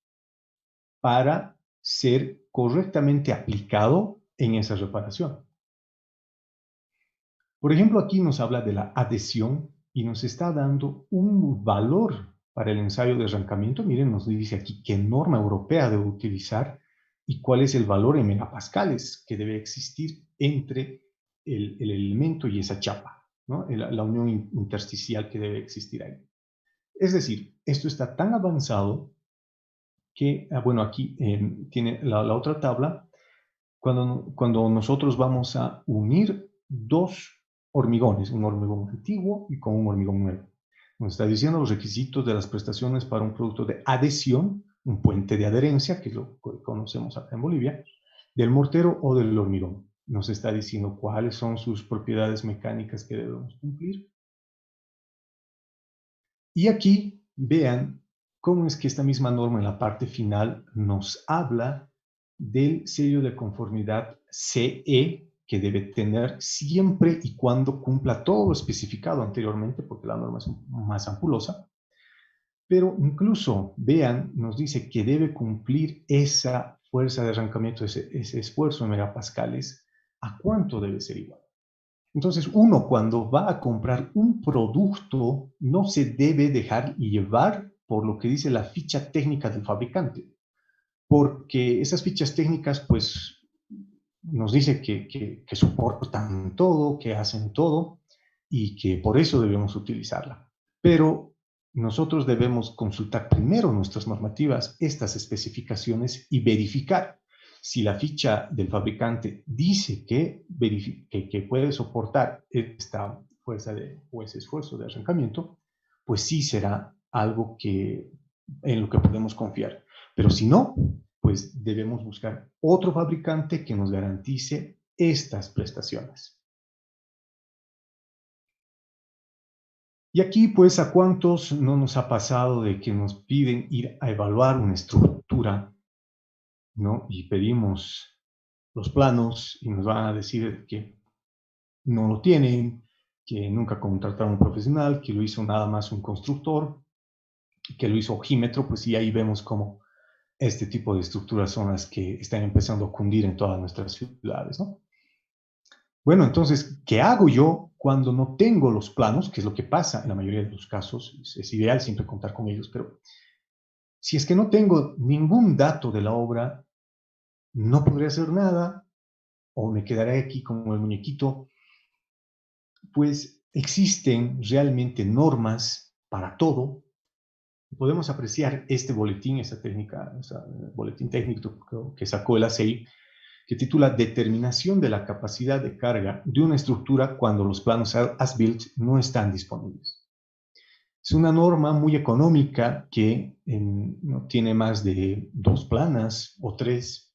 S3: para ser correctamente aplicado en esa reparación. Por ejemplo, aquí nos habla de la adhesión y nos está dando un valor para el ensayo de arrancamiento. Miren, nos dice aquí qué norma europea debe utilizar y cuál es el valor en megapascales que debe existir entre el elemento y esa chapa, ¿no? La unión intersticial que debe existir ahí. Es decir, esto está tan avanzado que, bueno, aquí tiene la otra tabla. Cuando nosotros vamos a unir dos hormigones, un hormigón antiguo y con un hormigón nuevo. Nos está diciendo los requisitos de las prestaciones para un producto de adhesión, un puente de adherencia, que es lo que conocemos acá en Bolivia, del mortero o del hormigón. Nos está diciendo cuáles son sus propiedades mecánicas que debemos cumplir. Y aquí vean cómo es que esta misma norma en la parte final nos habla del sello de conformidad CE que debe tener siempre y cuando cumpla todo lo especificado anteriormente, porque la norma es más ampulosa. Pero incluso, vean, nos dice que debe cumplir esa fuerza de arrancamiento, ese esfuerzo en megapascales, ¿a cuánto debe ser igual? Entonces, uno cuando va a comprar un producto no se debe dejar llevar por lo que dice la ficha técnica del fabricante, porque esas fichas técnicas, pues, nos dice que soportan todo, que hacen todo y que por eso debemos utilizarla. Pero nosotros debemos consultar primero nuestras normativas, estas especificaciones y verificar si la ficha del fabricante dice que puede soportar esta fuerza o ese esfuerzo de arrancamiento, pues sí será algo en lo que podemos confiar. Pero si no, pues debemos buscar otro fabricante que nos garantice estas prestaciones. Y aquí, pues, ¿a cuántos no nos ha pasado de que nos piden ir a evaluar una estructura, ¿no? Y pedimos los planos y nos van a decir que no lo tienen, que nunca contrataron un profesional, que lo hizo nada más un constructor, que lo hizo ojímetro, pues y ahí vemos cómo este tipo de estructuras son las que están empezando a cundir en todas nuestras ciudades, ¿no? Bueno, entonces, ¿qué hago yo cuando no tengo los planos? Que es lo que pasa en la mayoría de los casos. Es ideal siempre contar con ellos, pero si es que no tengo ningún dato de la obra, no podré hacer nada o me quedaré aquí como el muñequito. Pues existen realmente normas para todo. Podemos apreciar este boletín, esta técnica, boletín técnico que sacó el ACEI, que titula Determinación de la capacidad de carga de una estructura cuando los planos as-built no están disponibles. Es una norma muy económica que no tiene más de 2 planas o 3,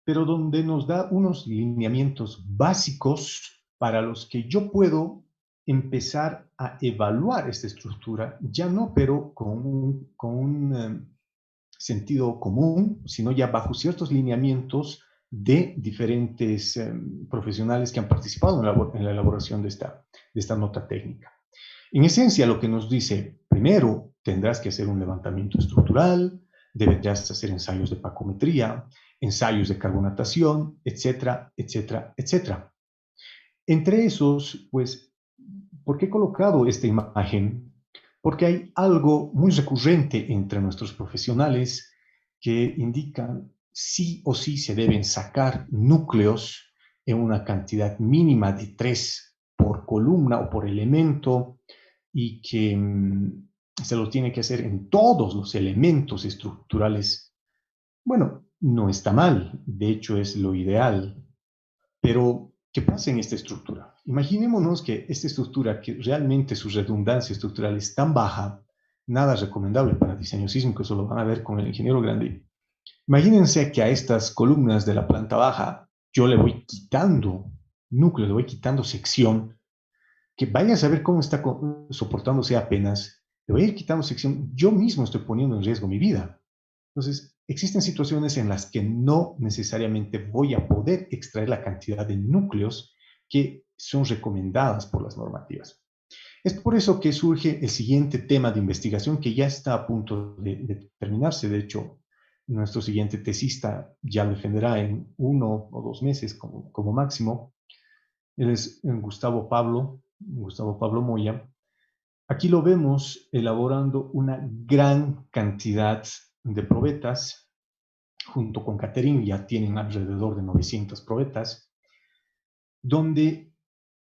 S3: pero donde nos da unos lineamientos básicos para los que yo puedo empezar a evaluar esta estructura, ya no pero con un sentido común, sino ya bajo ciertos lineamientos de diferentes profesionales que han participado en la elaboración de esta nota técnica. En esencia, lo que nos dice, primero, tendrás que hacer un levantamiento estructural, deberás hacer ensayos de pacometría, ensayos de carbonatación, etcétera, etcétera, etcétera. Entre esos, pues, ¿por qué he colocado esta imagen? Porque hay algo muy recurrente entre nuestros profesionales que indican sí o sí se deben sacar núcleos en una cantidad mínima de 3 por columna o por elemento y que se lo tiene que hacer en todos los elementos estructurales. Bueno, no está mal, de hecho es lo ideal, pero ¿qué pasa en esta estructura? Imaginémonos que esta estructura, que realmente su redundancia estructural es tan baja, nada recomendable para diseño sísmico, eso lo van a ver con el ingeniero Grande. Imagínense que a estas columnas de la planta baja yo le voy quitando núcleo, le voy quitando sección, que vaya a saber cómo está soportándose apenas, le voy a ir quitando sección, yo mismo estoy poniendo en riesgo mi vida. Entonces, existen situaciones en las que no necesariamente voy a poder extraer la cantidad de núcleos que son recomendadas por las normativas. Es por eso que surge el siguiente tema de investigación que ya está a punto de terminarse. De hecho, nuestro siguiente tesista ya lo defenderá en 1 o 2 meses como máximo. Él es Gustavo Pablo Moya. Aquí lo vemos elaborando una gran cantidad de probetas, junto con Catherine, ya tienen alrededor de 900 probetas, donde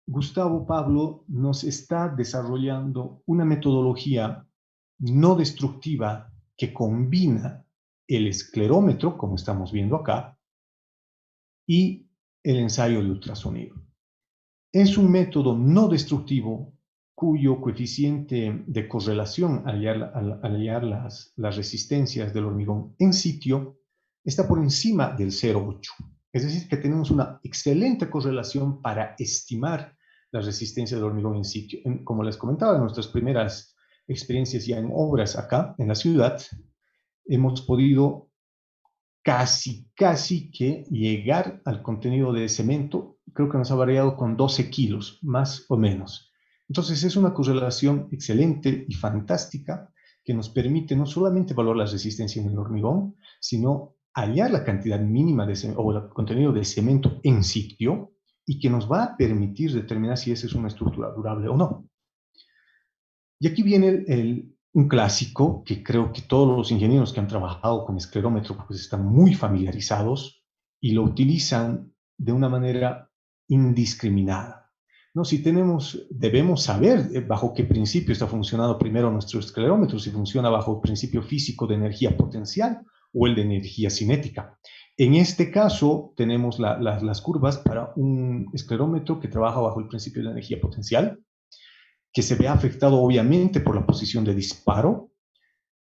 S3: Gustavo Pablo nos está desarrollando una metodología no destructiva que combina el esclerómetro, como estamos viendo acá, y el ensayo de ultrasonido. Es un método no destructivo cuyo coeficiente de correlación al hallar las resistencias del hormigón en sitio está por encima del 0,8. Es decir, que tenemos una excelente correlación para estimar la resistencia del hormigón en sitio. Como les comentaba, en nuestras primeras experiencias ya en obras acá en la ciudad, hemos podido casi que llegar al contenido de cemento. Creo que nos ha variado con 12 kilos, más o menos. Entonces es una correlación excelente y fantástica que nos permite no solamente evaluar la resistencia en el hormigón, sino hallar la cantidad mínima o el contenido de cemento en sitio y que nos va a permitir determinar si esa es una estructura durable o no. Y aquí viene un clásico que creo que todos los ingenieros que han trabajado con esclerómetro pues están muy familiarizados y lo utilizan de una manera indiscriminada. ¿No? Si debemos saber bajo qué principio está funcionando primero nuestro esclerómetro, si funciona bajo el principio físico de energía potencial o el de energía cinética. En este caso tenemos las curvas para un esclerómetro que trabaja bajo el principio de energía potencial, que se ve afectado obviamente por la posición de disparo.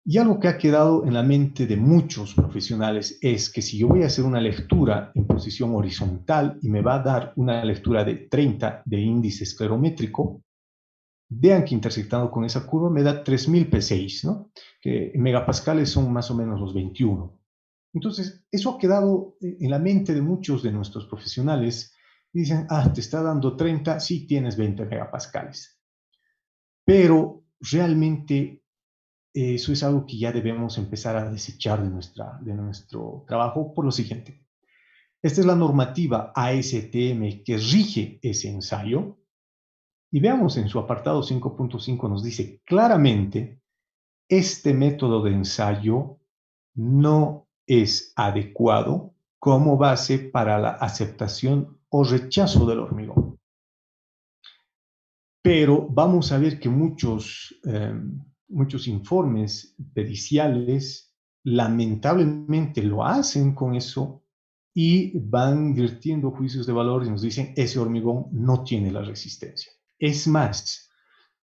S3: Y algo que ha quedado en la mente de muchos profesionales es que si yo voy a hacer una lectura en posición horizontal y me va a dar una lectura de 30 de índice esclerométrico, vean que intersectando con esa curva me da 3000 P6, ¿no? Que en megapascales son más o menos los 21. Entonces, eso ha quedado en la mente de muchos de nuestros profesionales. Y dicen, te está dando 30, sí tienes 20 megapascales. Pero realmente eso es algo que ya debemos empezar a desechar de nuestro trabajo por lo siguiente. Esta es la normativa ASTM que rige ese ensayo. Y veamos en su apartado 5.5 nos dice claramente, este método de ensayo no es adecuado como base para la aceptación o rechazo del hormigón. Pero vamos a ver que muchos informes periciales lamentablemente lo hacen con eso y van virtiendo juicios de valor y nos dicen ese hormigón no tiene la resistencia. Es más,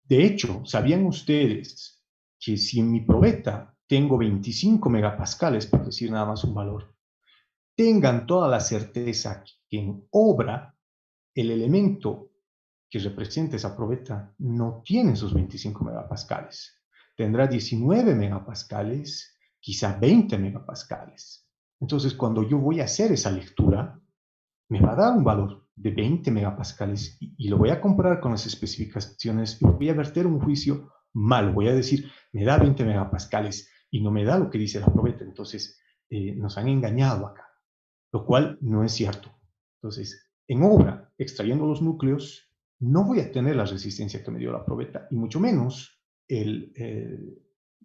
S3: de hecho, ¿sabían ustedes que si en mi probeta tengo 25 megapascales, por decir nada más un valor, tengan toda la certeza que en obra el elemento que representa esa probeta no tiene esos 25 megapascales? Tendrá 19 megapascales, quizá 20 megapascales. Entonces, cuando yo voy a hacer esa lectura, me va a dar un valor de 20 megapascales y lo voy a comparar con las especificaciones y voy a verter un juicio malo. Voy a decir, me da 20 megapascales y no me da lo que dice la probeta. Entonces, nos han engañado acá, lo cual no es cierto. Entonces, en obra, extrayendo los núcleos, no voy a tener la resistencia que me dio la probeta y mucho menos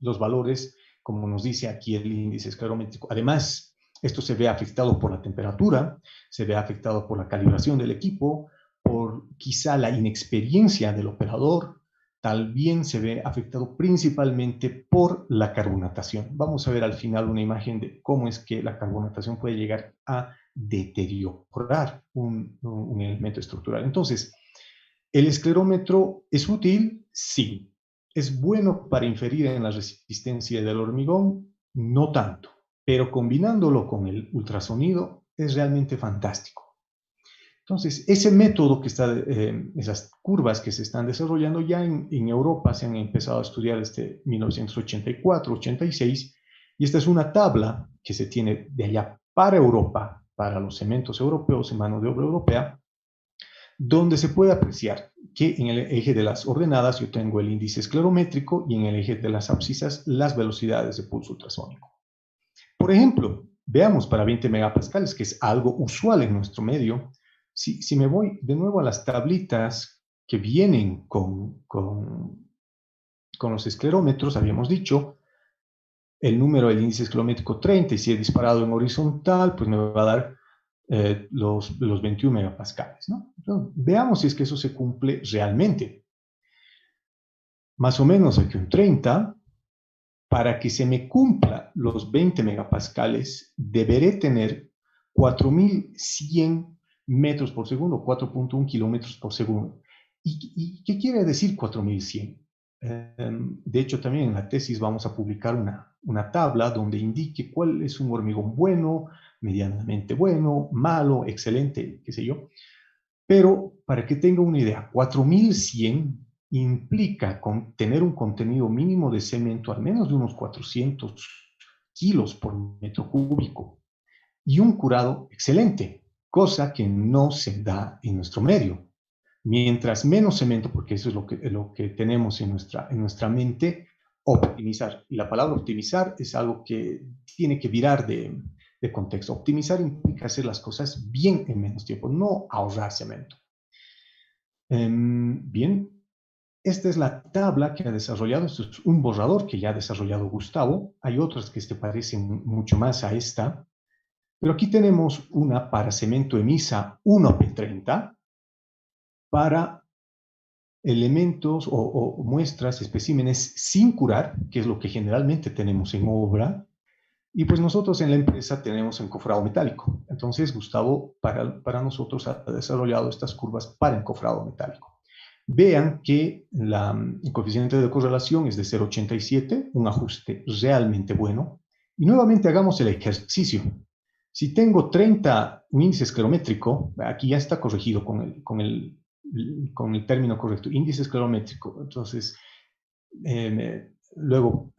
S3: los valores, como nos dice aquí el índice esclerométrico. Además, esto se ve afectado por la temperatura, se ve afectado por la calibración del equipo, por quizá la inexperiencia del operador, también se ve afectado principalmente por la carbonatación. Vamos a ver al final una imagen de cómo es que la carbonatación puede llegar a deteriorar un elemento estructural. Entonces, ¿el esclerómetro es útil? Sí. ¿Es bueno para inferir en la resistencia del hormigón? No tanto. Pero combinándolo con el ultrasonido es realmente fantástico. Entonces, ese método que está, esas curvas que se están desarrollando ya en Europa se han empezado a estudiar desde 1984-86, y esta es una tabla que se tiene de allá para Europa, para los cementos europeos en mano de obra europea, donde se puede apreciar que en el eje de las ordenadas yo tengo el índice esclerométrico y en el eje de las abscisas las velocidades de pulso ultrasónico. Por ejemplo, veamos para 20 megapascales, que es algo usual en nuestro medio. Si me voy de nuevo a las tablitas que vienen con los esclerómetros, habíamos dicho, el número del índice esclerométrico 30, y si he disparado en horizontal, pues me va a dar los 21 megapascales, ¿no? Entonces, veamos si es que eso se cumple realmente. Más o menos aquí un 30, para que se me cumpla los 20 megapascales, deberé tener 4100 metros por segundo, 4.1 kilómetros por segundo. ¿Y qué quiere decir 4100? De hecho, también en la tesis vamos a publicar una tabla donde indique cuál es un hormigón bueno, medianamente bueno, malo, excelente, qué sé yo. Pero para que tenga una idea, 4100 implica tener un contenido mínimo de cemento al menos de unos 400 kilos por metro cúbico y un curado excelente, cosa que no se da en nuestro medio. Mientras menos cemento, porque eso es lo que tenemos en nuestra mente, optimizar. Y la palabra optimizar es algo que tiene que virar de contexto. Optimizar implica hacer las cosas bien en menos tiempo, no ahorrar cemento. Bien, esta es la tabla que ha desarrollado. Esto es un borrador que ya ha desarrollado Gustavo. Hay otras que se parecen mucho más a esta. Pero aquí tenemos una para cemento EMISA 1P30 para elementos o muestras, especímenes sin curar, que es lo que generalmente tenemos en obra. Y pues nosotros en la empresa tenemos encofrado metálico. Entonces Gustavo para nosotros ha desarrollado estas curvas para encofrado metálico. Vean que el coeficiente de correlación es de 0,87, un ajuste realmente bueno. Y nuevamente hagamos el ejercicio. Si tengo 30, un índice esclerométrico, aquí ya está corregido con el con el término correcto, índice esclerométrico. Entonces, luego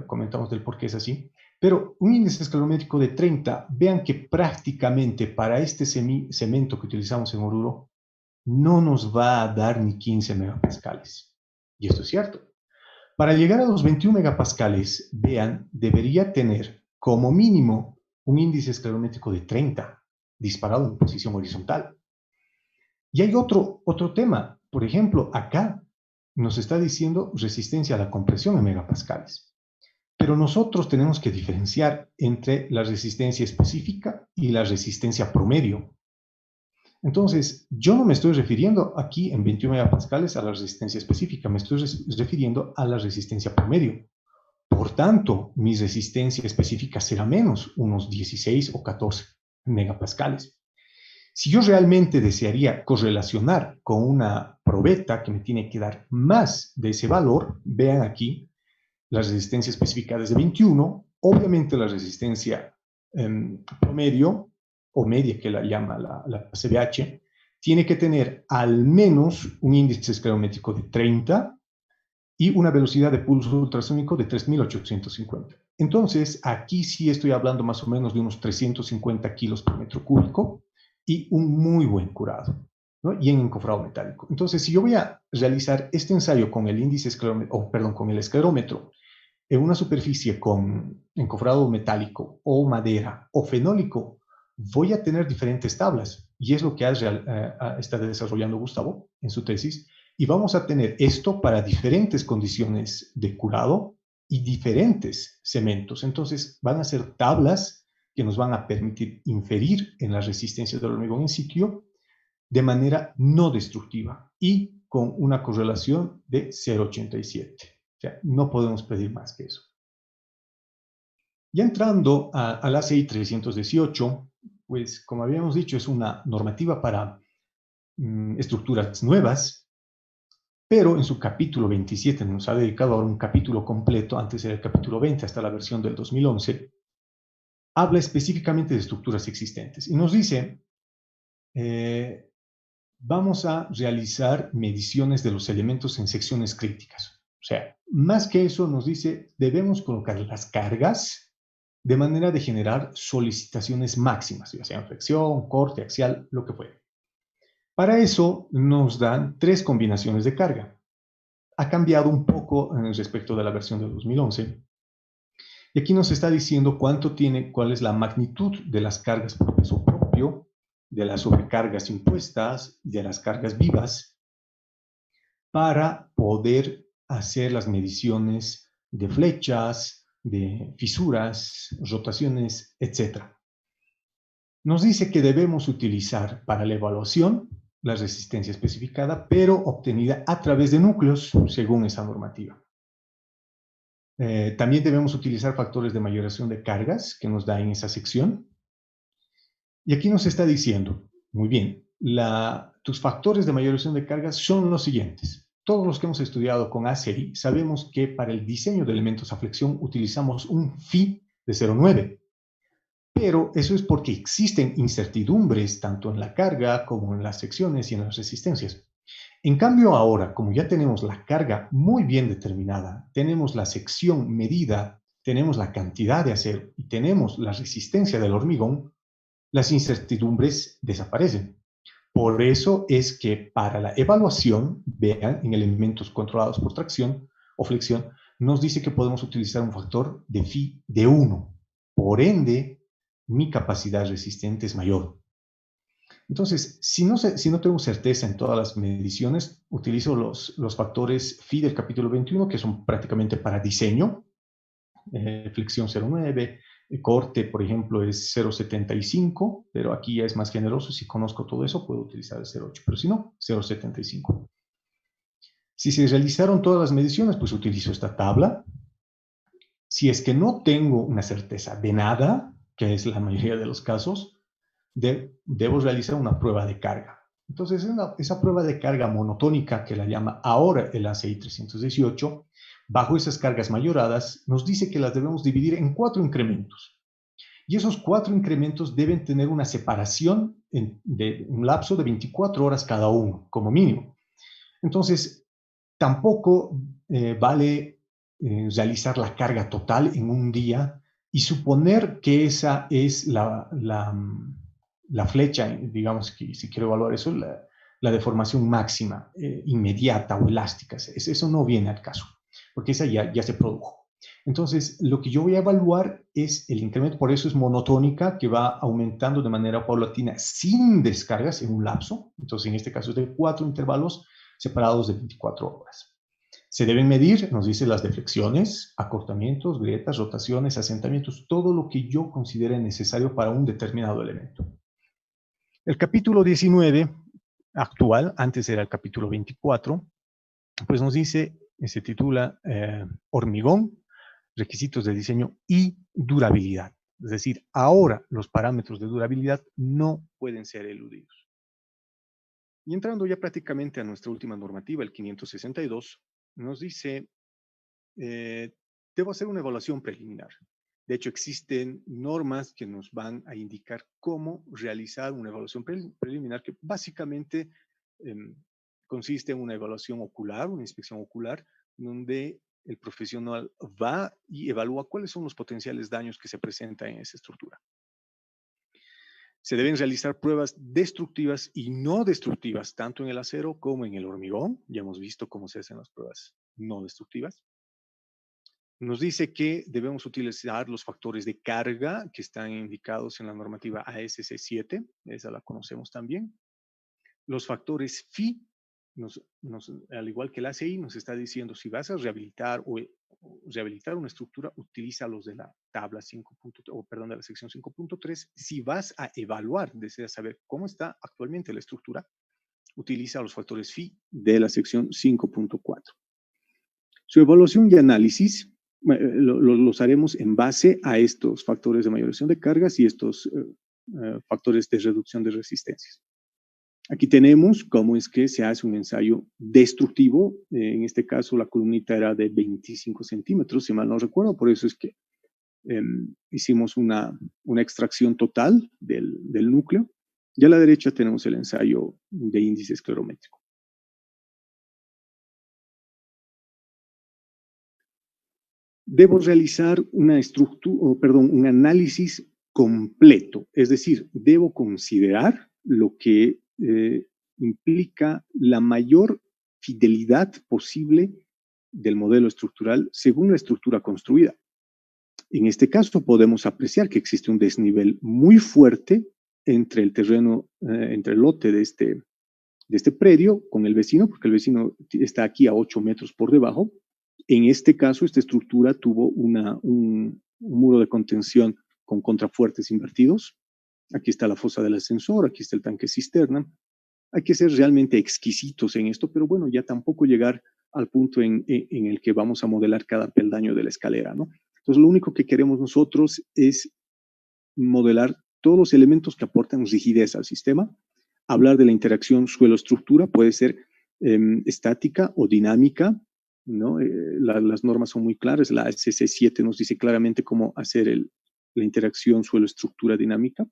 S3: comentamos del por qué es así. Pero un índice esclerométrico de 30, vean que prácticamente para este cemento que utilizamos en Oruro, no nos va a dar ni 15 megapascales. Y esto es cierto. Para llegar a los 21 megapascales, vean, debería tener como mínimo un índice esclerométrico de 30, disparado en posición horizontal. Y hay otro tema. Por ejemplo, acá nos está diciendo resistencia a la compresión en megapascales. Pero nosotros tenemos que diferenciar entre la resistencia específica y la resistencia promedio. Entonces, yo no me estoy refiriendo aquí en 21 megapascales a la resistencia específica, me estoy refiriendo a la resistencia promedio. Por tanto, mi resistencia específica será menos, unos 16 o 14 megapascales. Si yo realmente desearía correlacionar con una probeta que me tiene que dar más de ese valor, vean aquí la resistencia específica desde 21, obviamente la resistencia promedio o media, que la llama la CBH, tiene que tener al menos un índice esclerométrico de 30 y una velocidad de pulso ultrasónico de 3.850. Entonces, aquí sí estoy hablando más o menos de unos 350 kilos por metro cúbico y un muy buen curado, ¿no? Y en encofrado metálico. Entonces, si yo voy a realizar este ensayo con el índice con el esclerómetro en una superficie con encofrado metálico o madera o fenólico, voy a tener diferentes tablas. Y es lo que está desarrollando Gustavo en su tesis. Y vamos a tener esto para diferentes condiciones de curado y diferentes cementos. Entonces, van a ser tablas que nos van a permitir inferir en la resistencia del hormigón in situ de manera no destructiva y con una correlación de 0,87. O sea, no podemos pedir más que eso. Ya entrando al ACI 318, pues como habíamos dicho, es una normativa para estructuras nuevas, pero en su capítulo 27 nos ha dedicado ahora un capítulo completo, antes era el capítulo 20 hasta la versión del 2011, habla específicamente de estructuras existentes y nos dice, vamos a realizar mediciones de los elementos en secciones críticas. O sea, más que eso nos dice, debemos colocar las cargas de manera de generar solicitaciones máximas, ya sea flexión, corte, axial, lo que fuera. Para eso nos dan 3 combinaciones de carga. Ha cambiado un poco respecto de la versión del 2011. Y aquí nos está diciendo cuál es la magnitud de las cargas por peso propio, de las sobrecargas impuestas y de las cargas vivas para poder hacer las mediciones de flechas, de fisuras, rotaciones, etc. Nos dice que debemos utilizar para la evaluación la resistencia especificada, pero obtenida a través de núcleos, según esa normativa. También debemos utilizar factores de mayoración de cargas que nos da en esa sección. Y aquí nos está diciendo, muy bien, tus factores de mayoración de cargas son los siguientes. Todos los que hemos estudiado con ACERI sabemos que para el diseño de elementos a flexión utilizamos un phi de 0,9. Pero eso es porque existen incertidumbres tanto en la carga como en las secciones y en las resistencias. En cambio ahora, como ya tenemos la carga muy bien determinada, tenemos la sección medida, tenemos la cantidad de acero y tenemos la resistencia del hormigón, las incertidumbres desaparecen. Por eso es que para la evaluación, vean, en elementos controlados por tracción o flexión, nos dice que podemos utilizar un factor de phi de 1. Por ende, mi capacidad resistente es mayor. Entonces, si no tengo certeza en todas las mediciones, utilizo los factores phi del capítulo 21, que son prácticamente para diseño, flexión 0,9, corte, por ejemplo, es 0,75, pero aquí ya es más generoso. Si conozco todo eso, puedo utilizar el 0,8, pero si no, 0,75. Si se realizaron todas las mediciones, pues utilizo esta tabla. Si es que no tengo una certeza de nada, que es la mayoría de los casos, debo realizar una prueba de carga. Entonces, esa prueba de carga monotónica, que la llama ahora el ACI 318, bajo esas cargas mayoradas, nos dice que las debemos dividir en 4 incrementos. Y esos 4 incrementos deben tener una separación de un lapso de 24 horas cada uno, como mínimo. Entonces, tampoco vale realizar la carga total en un día y suponer que esa es la flecha, digamos, que si quiero evaluar eso, la deformación máxima, inmediata o elástica. Eso no viene al caso, porque esa ya se produjo. Entonces, lo que yo voy a evaluar es el incremento, por eso es monotónica, que va aumentando de manera paulatina sin descargas en un lapso. Entonces, en este caso es de 4 intervalos separados de 24 horas. Se deben medir, nos dice, las deflexiones, acortamientos, grietas, rotaciones, asentamientos, todo lo que yo considere necesario para un determinado elemento. El capítulo 19 actual, antes era el capítulo 24, pues nos dice, se titula Hormigón, requisitos de diseño y durabilidad. Es decir, ahora los parámetros de durabilidad no pueden ser eludidos. Y entrando ya prácticamente a nuestra última normativa, el 562, nos dice, debo hacer una evaluación preliminar. De hecho, existen normas que nos van a indicar cómo realizar una evaluación preliminar que básicamente consiste en una evaluación ocular, una inspección ocular, donde el profesional va y evalúa cuáles son los potenciales daños que se presentan en esa estructura. Se deben realizar pruebas destructivas y no destructivas, tanto en el acero como en el hormigón. Ya hemos visto cómo se hacen las pruebas no destructivas. Nos dice que debemos utilizar los factores de carga que están indicados en la normativa ASC 7, esa la conocemos también. Los factores Phi, al igual que el ACI, nos está diciendo si vas a rehabilitar una estructura, utiliza los de la tabla 5. De la sección 5.3. Si vas a evaluar, deseas saber cómo está actualmente la estructura, utiliza los factores Phi de la sección 5.4. Su evaluación y análisis los haremos en base a estos factores de mayorización de cargas y estos factores de reducción de resistencias. Aquí tenemos cómo es que se hace un ensayo destructivo. En este caso, la columnita era de 25 centímetros, si mal no recuerdo. Por eso es que hicimos una extracción total del núcleo. Y a la derecha tenemos el ensayo de índice esclerométrico. Debo realizar un análisis completo. Es decir, debo considerar lo que implica la mayor fidelidad posible del modelo estructural según la estructura construida. En este caso podemos apreciar que existe un desnivel muy fuerte entre el terreno, entre el lote de este predio con el vecino, porque el vecino está aquí a 8 metros por debajo. En este caso, esta estructura tuvo un muro de contención con contrafuertes invertidos. Aquí está la fosa del ascensor, aquí está el tanque cisterna. Hay que ser realmente exquisitos en esto, pero bueno, ya tampoco llegar al punto en el que vamos a modelar cada peldaño de la escalera, ¿no? Entonces, lo único que queremos nosotros es modelar todos los elementos que aportan rigidez al sistema. Hablar de la interacción suelo-estructura puede ser estática o dinámica, ¿no? Las normas son muy claras. La ASC 7 nos dice claramente cómo hacer la interacción suelo-estructura dinámica.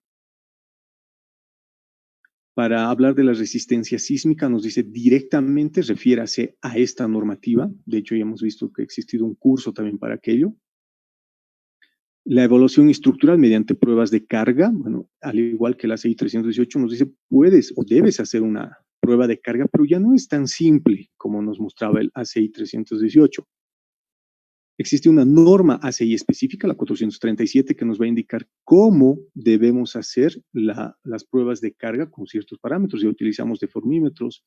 S3: Para hablar de la resistencia sísmica, nos dice directamente, refiérase a esta normativa. De hecho, ya hemos visto que ha existido un curso también para aquello. La evaluación estructural mediante pruebas de carga, bueno, al igual que la ACI 318 nos dice, puedes o debes hacer una prueba de carga, pero ya no es tan simple como nos mostraba el ACI 318. Existe una norma ACI específica, la 437, que nos va a indicar cómo debemos hacer las pruebas de carga con ciertos parámetros. Ya utilizamos deformímetros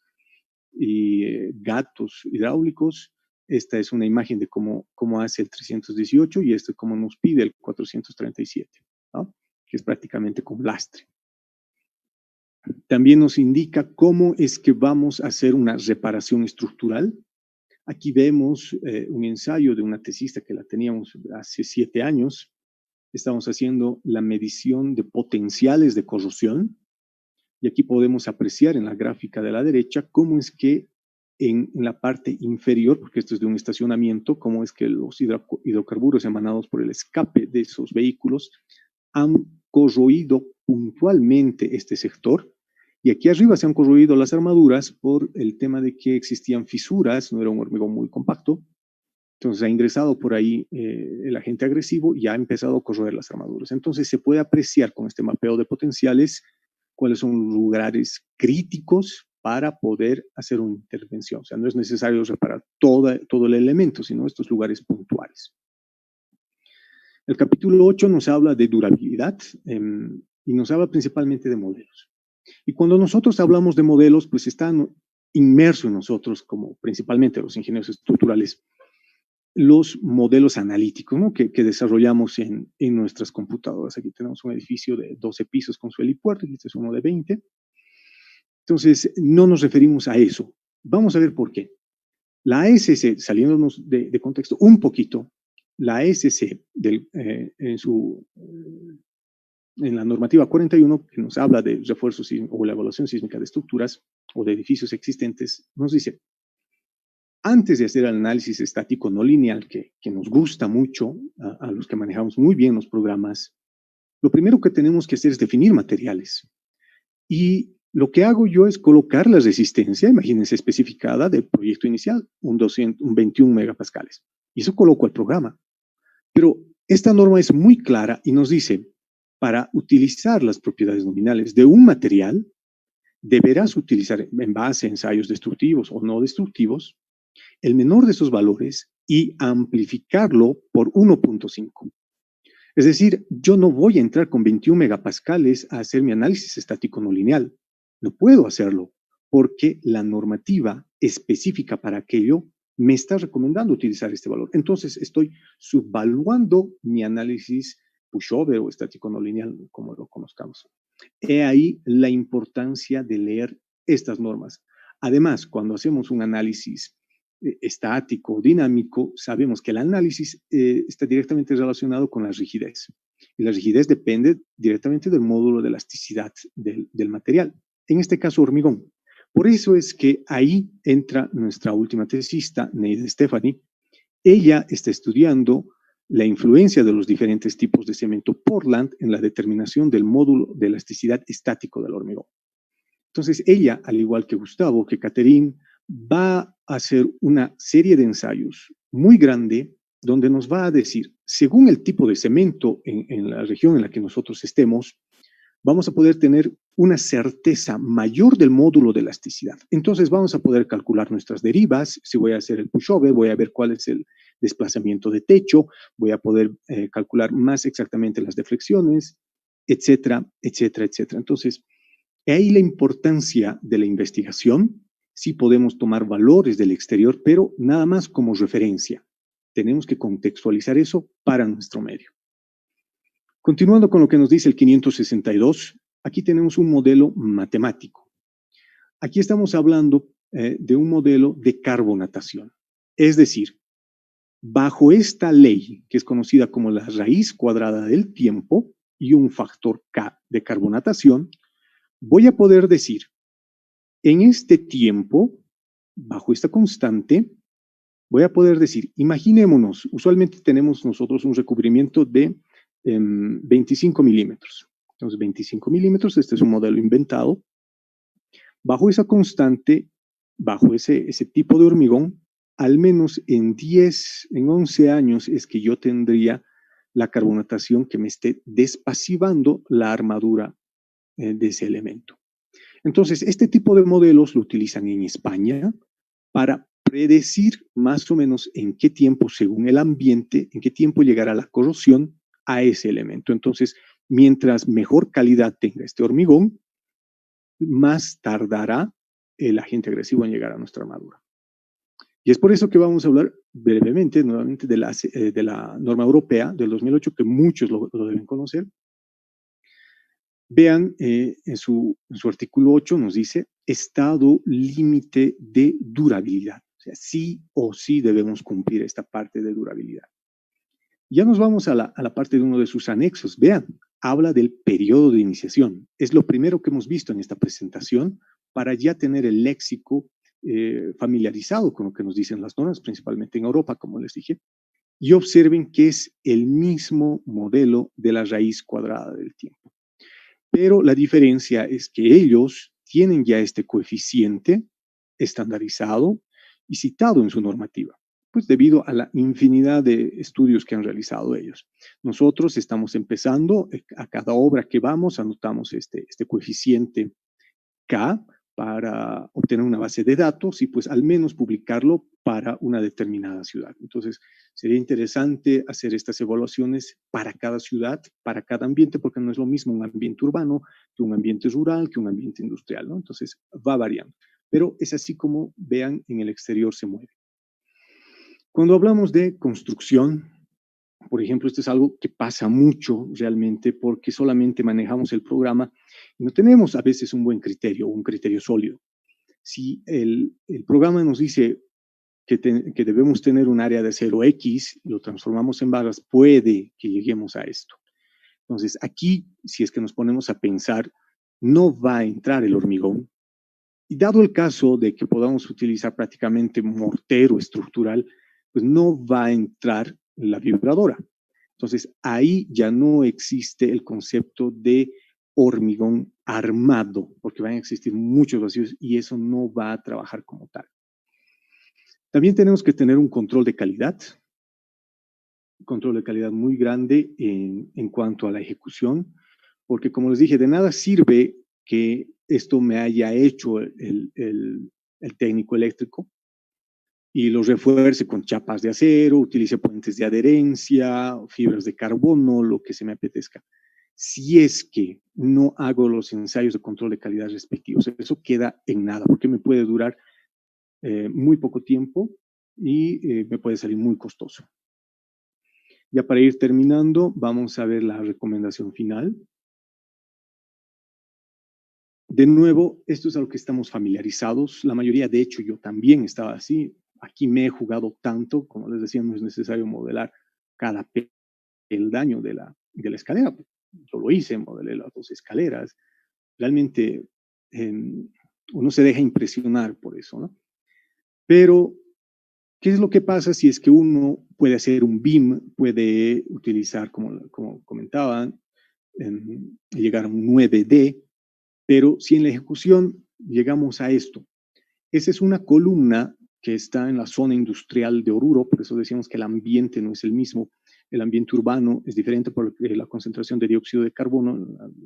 S3: y gatos hidráulicos. Esta es una imagen de cómo hace el 318 y esto es cómo nos pide el 437, ¿no? Que es prácticamente con lastre. También nos indica cómo es que vamos a hacer una reparación estructural. Aquí vemos un ensayo de una tesista que la teníamos hace 7 años. Estamos haciendo la medición de potenciales de corrosión y aquí podemos apreciar en la gráfica de la derecha cómo es que en la parte inferior, porque esto es de un estacionamiento, cómo es que los hidrocarburos emanados por el escape de esos vehículos
S2: han corroído puntualmente este sector. Y aquí arriba se han corroído las armaduras por el tema de que existían fisuras, no era un hormigón muy compacto. Entonces ha ingresado por ahí el agente agresivo y ha empezado a corroer las armaduras. Entonces se puede apreciar con este mapeo de potenciales cuáles son los lugares críticos para poder hacer una intervención. O sea, no es necesario reparar todo el elemento, sino estos lugares puntuales. El capítulo 8 nos habla de durabilidad y nos habla principalmente de modelos. Y cuando nosotros hablamos de modelos, pues están inmersos en nosotros, como principalmente los ingenieros estructurales, los modelos analíticos, ¿no? que desarrollamos en nuestras computadoras. Aquí tenemos un edificio de 12 pisos con su helipuerto, y este es uno de 20. Entonces, no nos referimos a eso. Vamos a ver por qué. La ASC, saliéndonos de contexto un poquito, la ASC en la normativa 41, que nos habla de refuerzos o la evaluación sísmica de estructuras o de edificios existentes, nos dice, antes de hacer el análisis estático no lineal, que nos gusta mucho a los que manejamos muy bien los programas, lo primero que tenemos que hacer es definir materiales. Y lo que hago yo es colocar la resistencia, imagínense, especificada del proyecto inicial, un 21 megapascales. Y eso coloco al programa. Pero esta norma es muy clara y nos dice, para utilizar las propiedades nominales de un material, deberás utilizar en base a ensayos destructivos o no destructivos, el menor de esos valores y amplificarlo por 1.5. Es decir, yo no voy a entrar con 21 megapascales a hacer mi análisis estático no lineal. No puedo hacerlo porque la normativa específica para aquello me está recomendando utilizar este valor. Entonces, estoy subvaluando mi análisis pushover o estático no lineal, como lo conozcamos. He ahí la importancia de leer estas normas. Además, cuando hacemos un análisis estático, dinámico, sabemos que el análisis está directamente relacionado con la rigidez. Y la rigidez depende directamente del módulo de elasticidad del material. En este caso, hormigón. Por eso es que ahí entra nuestra última tesista, Neide Stephanie. Ella está estudiando la influencia de los diferentes tipos de cemento Portland en la determinación del módulo de elasticidad estático del hormigón. Entonces, ella, al igual que Gustavo, que Catherine, va a hacer una serie de ensayos muy grande donde nos va a decir, según el tipo de cemento en la región en la que nosotros estemos, vamos a poder tener una certeza mayor del módulo de elasticidad. Entonces vamos a poder calcular nuestras derivas. Si voy a hacer el pushover, voy a ver cuál es el desplazamiento de techo, voy a poder calcular más exactamente las deflexiones, etcétera, etcétera, etcétera. Entonces, ahí la importancia de la investigación. Sí podemos tomar valores del exterior, pero nada más como referencia. Tenemos que contextualizar eso para nuestro medio. Continuando con lo que nos dice el 562, aquí tenemos un modelo matemático. Aquí estamos hablando de un modelo de carbonatación. Es decir, bajo esta ley, que es conocida como la raíz cuadrada del tiempo y un factor K de carbonatación, voy a poder decir, en este tiempo, bajo esta constante, voy a poder decir, imaginémonos, usualmente tenemos nosotros un recubrimiento de 25 milímetros. Entonces, 25 milímetros, este es un modelo inventado. Bajo esa constante, bajo ese tipo de hormigón, al menos en 11 años es que yo tendría la carbonatación que me esté despasivando la armadura de ese elemento. Entonces, este tipo de modelos lo utilizan en España para predecir más o menos en qué tiempo, según el ambiente, en qué tiempo llegará la corrosión a ese elemento. Entonces, mientras mejor calidad tenga este hormigón, más tardará el agente agresivo en llegar a nuestra armadura. Y es por eso que vamos a hablar brevemente, nuevamente, de la norma europea del 2008, que muchos lo deben conocer. Vean, en su artículo 8 nos dice estado límite de durabilidad. O sea, sí o sí debemos cumplir esta parte de durabilidad. Ya nos vamos a la parte de uno de sus anexos. Vean, habla del periodo de iniciación. Es lo primero que hemos visto en esta presentación para ya tener el léxico familiarizado con lo que nos dicen las normas, principalmente en Europa, como les dije. y observen que es el mismo modelo de la raíz cuadrada del tiempo. Pero la diferencia es que ellos tienen ya este coeficiente estandarizado y citado en su normativa, pues debido a la infinidad de estudios que han realizado ellos. Nosotros estamos empezando, a cada obra que vamos anotamos este coeficiente K para obtener una base de datos y pues al menos publicarlo para una determinada ciudad. Entonces, sería interesante hacer estas evaluaciones para cada ciudad, para cada ambiente, porque no es lo mismo un ambiente urbano que un ambiente rural, que un ambiente industrial, ¿no? Entonces, va variando. Pero es así como, vean, en el exterior se mueve. Cuando hablamos de construcción, por ejemplo, esto es algo que pasa mucho realmente porque solamente manejamos el programa y no tenemos a veces un buen criterio, un criterio sólido. Si el programa nos dice que debemos tener un área de 0x, lo transformamos en barras, puede que lleguemos a esto. Entonces, aquí, si es que nos ponemos a pensar, no va a entrar el hormigón. Y dado el caso de que podamos utilizar prácticamente mortero estructural, pues no va a entrar la vibradora. Entonces, ahí ya no existe el concepto de hormigón armado, porque van a existir muchos vacíos y eso no va a trabajar como tal. También tenemos que tener un control de calidad muy grande en cuanto a la ejecución, porque como les dije, de nada sirve que esto me haya hecho el técnico eléctrico y lo refuerce con chapas de acero, utilice puentes de adherencia, fibras de carbono, lo que se me apetezca. Si es que no hago los ensayos de control de calidad respectivos, eso queda en nada, porque me puede durar muy poco tiempo y me puede salir muy costoso. Ya para ir terminando, vamos a ver la recomendación final. De nuevo, esto es a lo que estamos familiarizados. La mayoría, de hecho, yo también estaba así. Aquí me he jugado tanto, como les decía, no es necesario modelar cada peldaño de la escalera. Yo lo hice, modelé las 2 escaleras. Realmente uno se deja impresionar por eso, ¿no? Pero, ¿qué es lo que pasa si es que uno puede hacer un BIM, puede utilizar, como comentaban, llegar a un 9D, pero si en la ejecución llegamos a esto? Esa es una columna que está en la zona industrial de Oruro, por eso decíamos que el ambiente no es el mismo. El ambiente urbano es diferente porque la concentración de dióxido de carbono,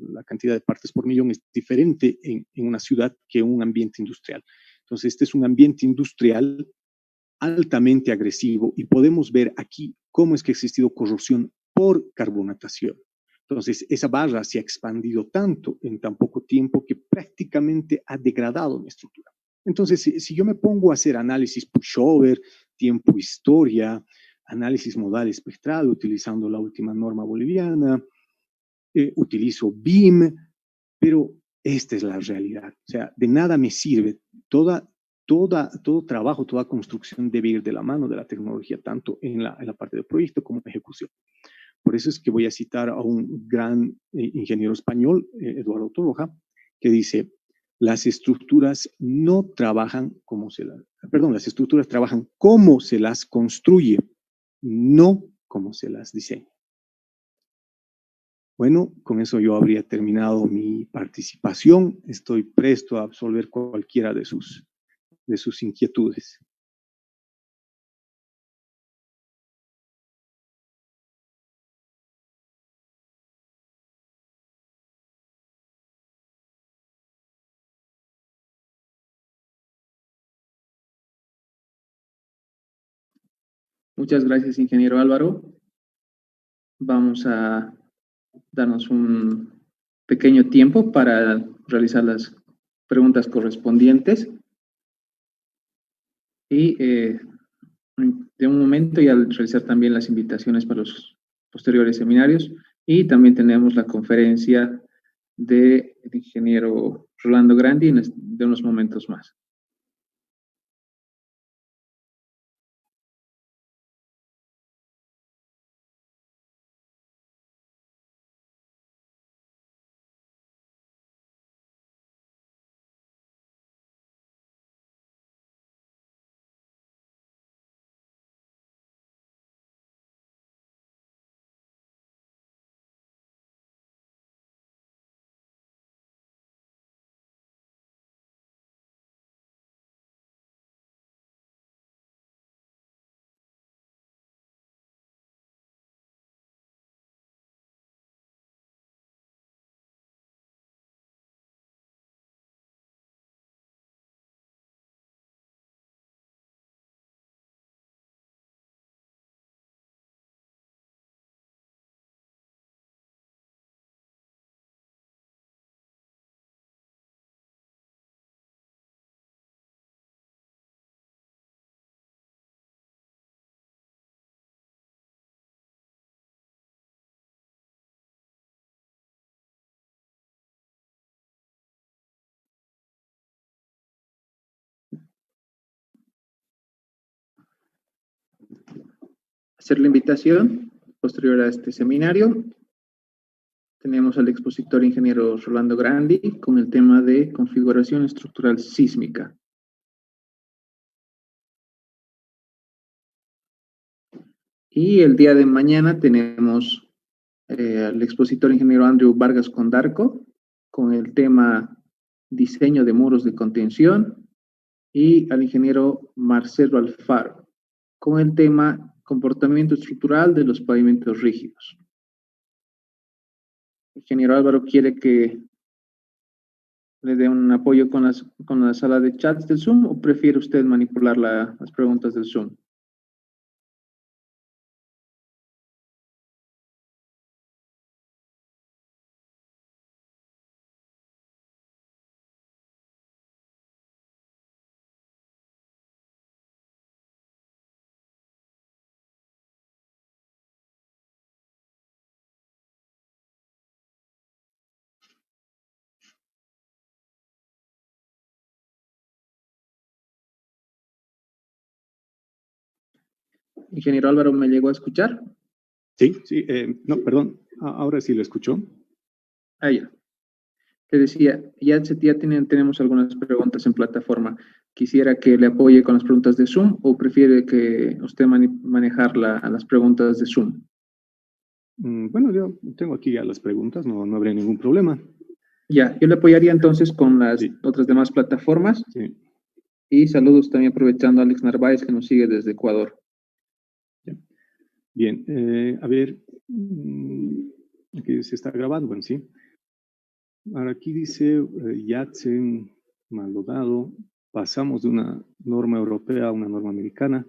S2: la cantidad de partes por millón es diferente en una ciudad que un ambiente industrial. Entonces, este es un ambiente industrial altamente agresivo y podemos ver aquí cómo es que ha existido corrosión por carbonatación. Entonces, esa barra se ha expandido tanto en tan poco tiempo que prácticamente ha degradado mi estructura. Entonces, si yo me pongo a hacer análisis pushover, tiempo historia, análisis modal espectral, utilizando la última norma boliviana, utilizo BIM, pero esta es la realidad. O sea, de nada me sirve. Todo trabajo, toda construcción debe ir de la mano de la tecnología, tanto en la parte de proyecto como en ejecución. Por eso es que voy a citar a un gran ingeniero español, Eduardo Torroja, que dice, las estructuras no trabajan las estructuras trabajan como se las construye, no como se las diseña. Bueno, con eso yo habría terminado mi participación. Estoy presto a absolver cualquiera de sus inquietudes.
S1: Muchas gracias, ingeniero Álvaro. Vamos a darnos un pequeño tiempo para realizar las preguntas correspondientes. Y de un momento y al realizar también las invitaciones para los posteriores seminarios. Y también tenemos la conferencia del ingeniero Rolando Grandi de unos momentos más. hacer la invitación posterior a este seminario. Tenemos al expositor ingeniero Rolando Grandi con el tema de configuración estructural sísmica. Y el día de mañana tenemos al expositor ingeniero Andrew Vargas Condarco con el tema diseño de muros de contención, y al ingeniero Marcelo Alfaro con el tema comportamiento estructural de los pavimentos rígidos. El ingeniero Álvaro quiere que le dé un apoyo con la sala de chats del Zoom, o prefiere usted manipular las preguntas del Zoom. Ingeniero Álvaro, ¿me llegó a escuchar?
S2: Sí, no, perdón, ahora sí lo escuchó.
S1: Ah, ya. Te decía, ya tenemos algunas preguntas en plataforma. Quisiera que le apoye con las preguntas de Zoom, o prefiere que usted manejar las preguntas de Zoom.
S2: Bueno, yo tengo aquí ya las preguntas, no habría ningún problema.
S1: Ya, yo le apoyaría entonces con las otras demás plataformas.
S2: Sí.
S1: Y saludos también aprovechando a Alex Narváez, que nos sigue desde Ecuador.
S2: Bien, a ver, aquí se está grabando, bueno, sí. Ahora aquí dice Yatsen Maldonado, pasamos de una norma europea a una norma americana.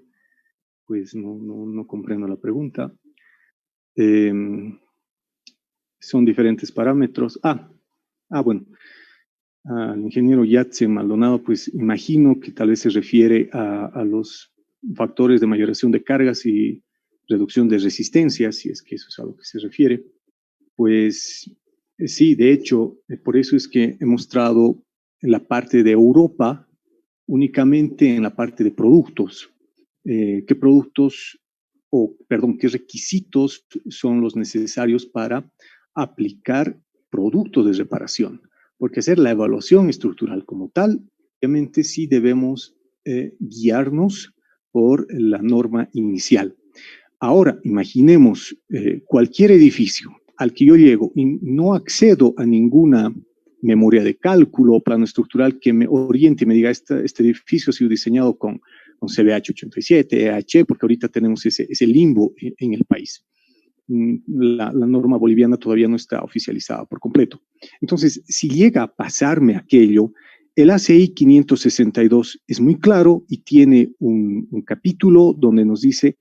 S2: Pues no comprendo la pregunta. Son diferentes parámetros. Bueno. Al ingeniero Yatsen Maldonado, pues imagino que tal vez se refiere a los factores de mayoración de cargas y reducción de resistencia, si es que eso es a lo que se refiere. Pues sí, de hecho, por eso es que he mostrado en la parte de Europa únicamente en la parte de productos. ¿Qué productos, qué requisitos son los necesarios para aplicar productos de reparación? Porque hacer la evaluación estructural como tal, obviamente sí debemos guiarnos por la norma inicial. Ahora, imaginemos cualquier edificio al que yo llego y no accedo a ninguna memoria de cálculo o plano estructural que me oriente y me diga este edificio ha sido diseñado con CBH 87, EH, porque ahorita tenemos ese limbo en el país. La norma boliviana todavía no está oficializada por completo. Entonces, si llega a pasarme aquello, el ACI 562 es muy claro y tiene un capítulo donde nos dice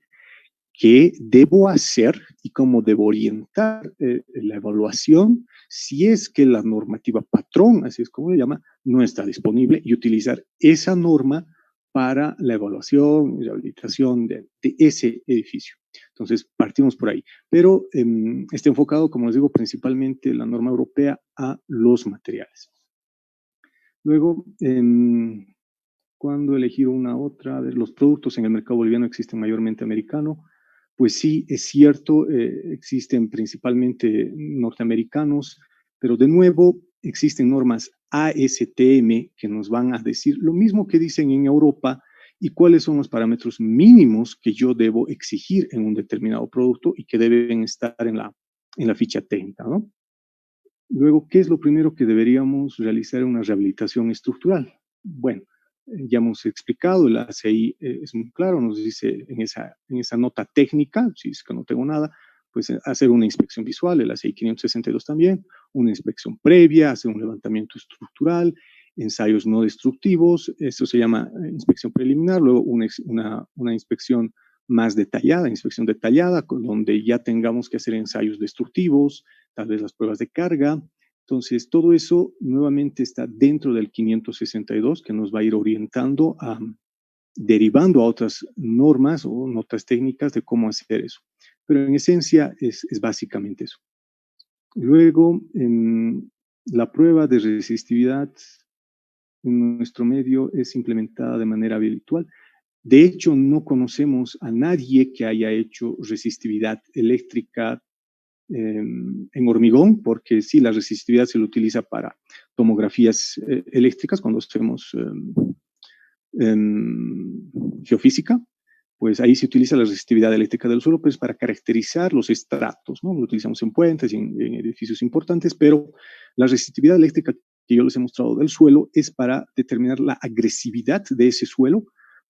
S2: qué debo hacer y cómo debo orientar la evaluación si es que la normativa patrón, así es como le llama, no está disponible, y utilizar esa norma para la evaluación y rehabilitación de ese edificio. Entonces, partimos por ahí. Pero está enfocado, como les digo, principalmente la norma europea a los materiales. Luego, ¿cuándo elegir una otra? Los productos en el mercado boliviano existen mayormente americano. Pues sí, es cierto, existen principalmente norteamericanos, pero de nuevo existen normas ASTM que nos van a decir lo mismo que dicen en Europa y cuáles son los parámetros mínimos que yo debo exigir en un determinado producto y que deben estar en la ficha técnica, ¿no? Luego, ¿qué es lo primero que deberíamos realizar en una rehabilitación estructural? Bueno, ya hemos explicado, el ACI es muy claro, nos dice en esa nota técnica, si es que no tengo nada, pues hacer una inspección visual, el ACI 562 también, una inspección previa, hacer un levantamiento estructural, ensayos no destructivos, eso se llama inspección preliminar, luego una inspección más detallada, inspección detallada, donde ya tengamos que hacer ensayos destructivos, tal vez las pruebas de carga. Entonces, todo eso nuevamente está dentro del 562 que nos va a ir orientando derivando a otras normas o notas técnicas de cómo hacer eso. Pero en esencia es básicamente eso. Luego, la prueba de resistividad en nuestro medio es implementada de manera habitual. De hecho, no conocemos a nadie que haya hecho resistividad eléctrica en hormigón, porque sí, la resistividad se lo utiliza para tomografías eléctricas cuando hacemos geofísica, pues ahí se utiliza la resistividad eléctrica del suelo pues para caracterizar los estratos, ¿no? Lo utilizamos en puentes y en edificios importantes, pero la resistividad eléctrica que yo les he mostrado del suelo es para determinar la agresividad de ese suelo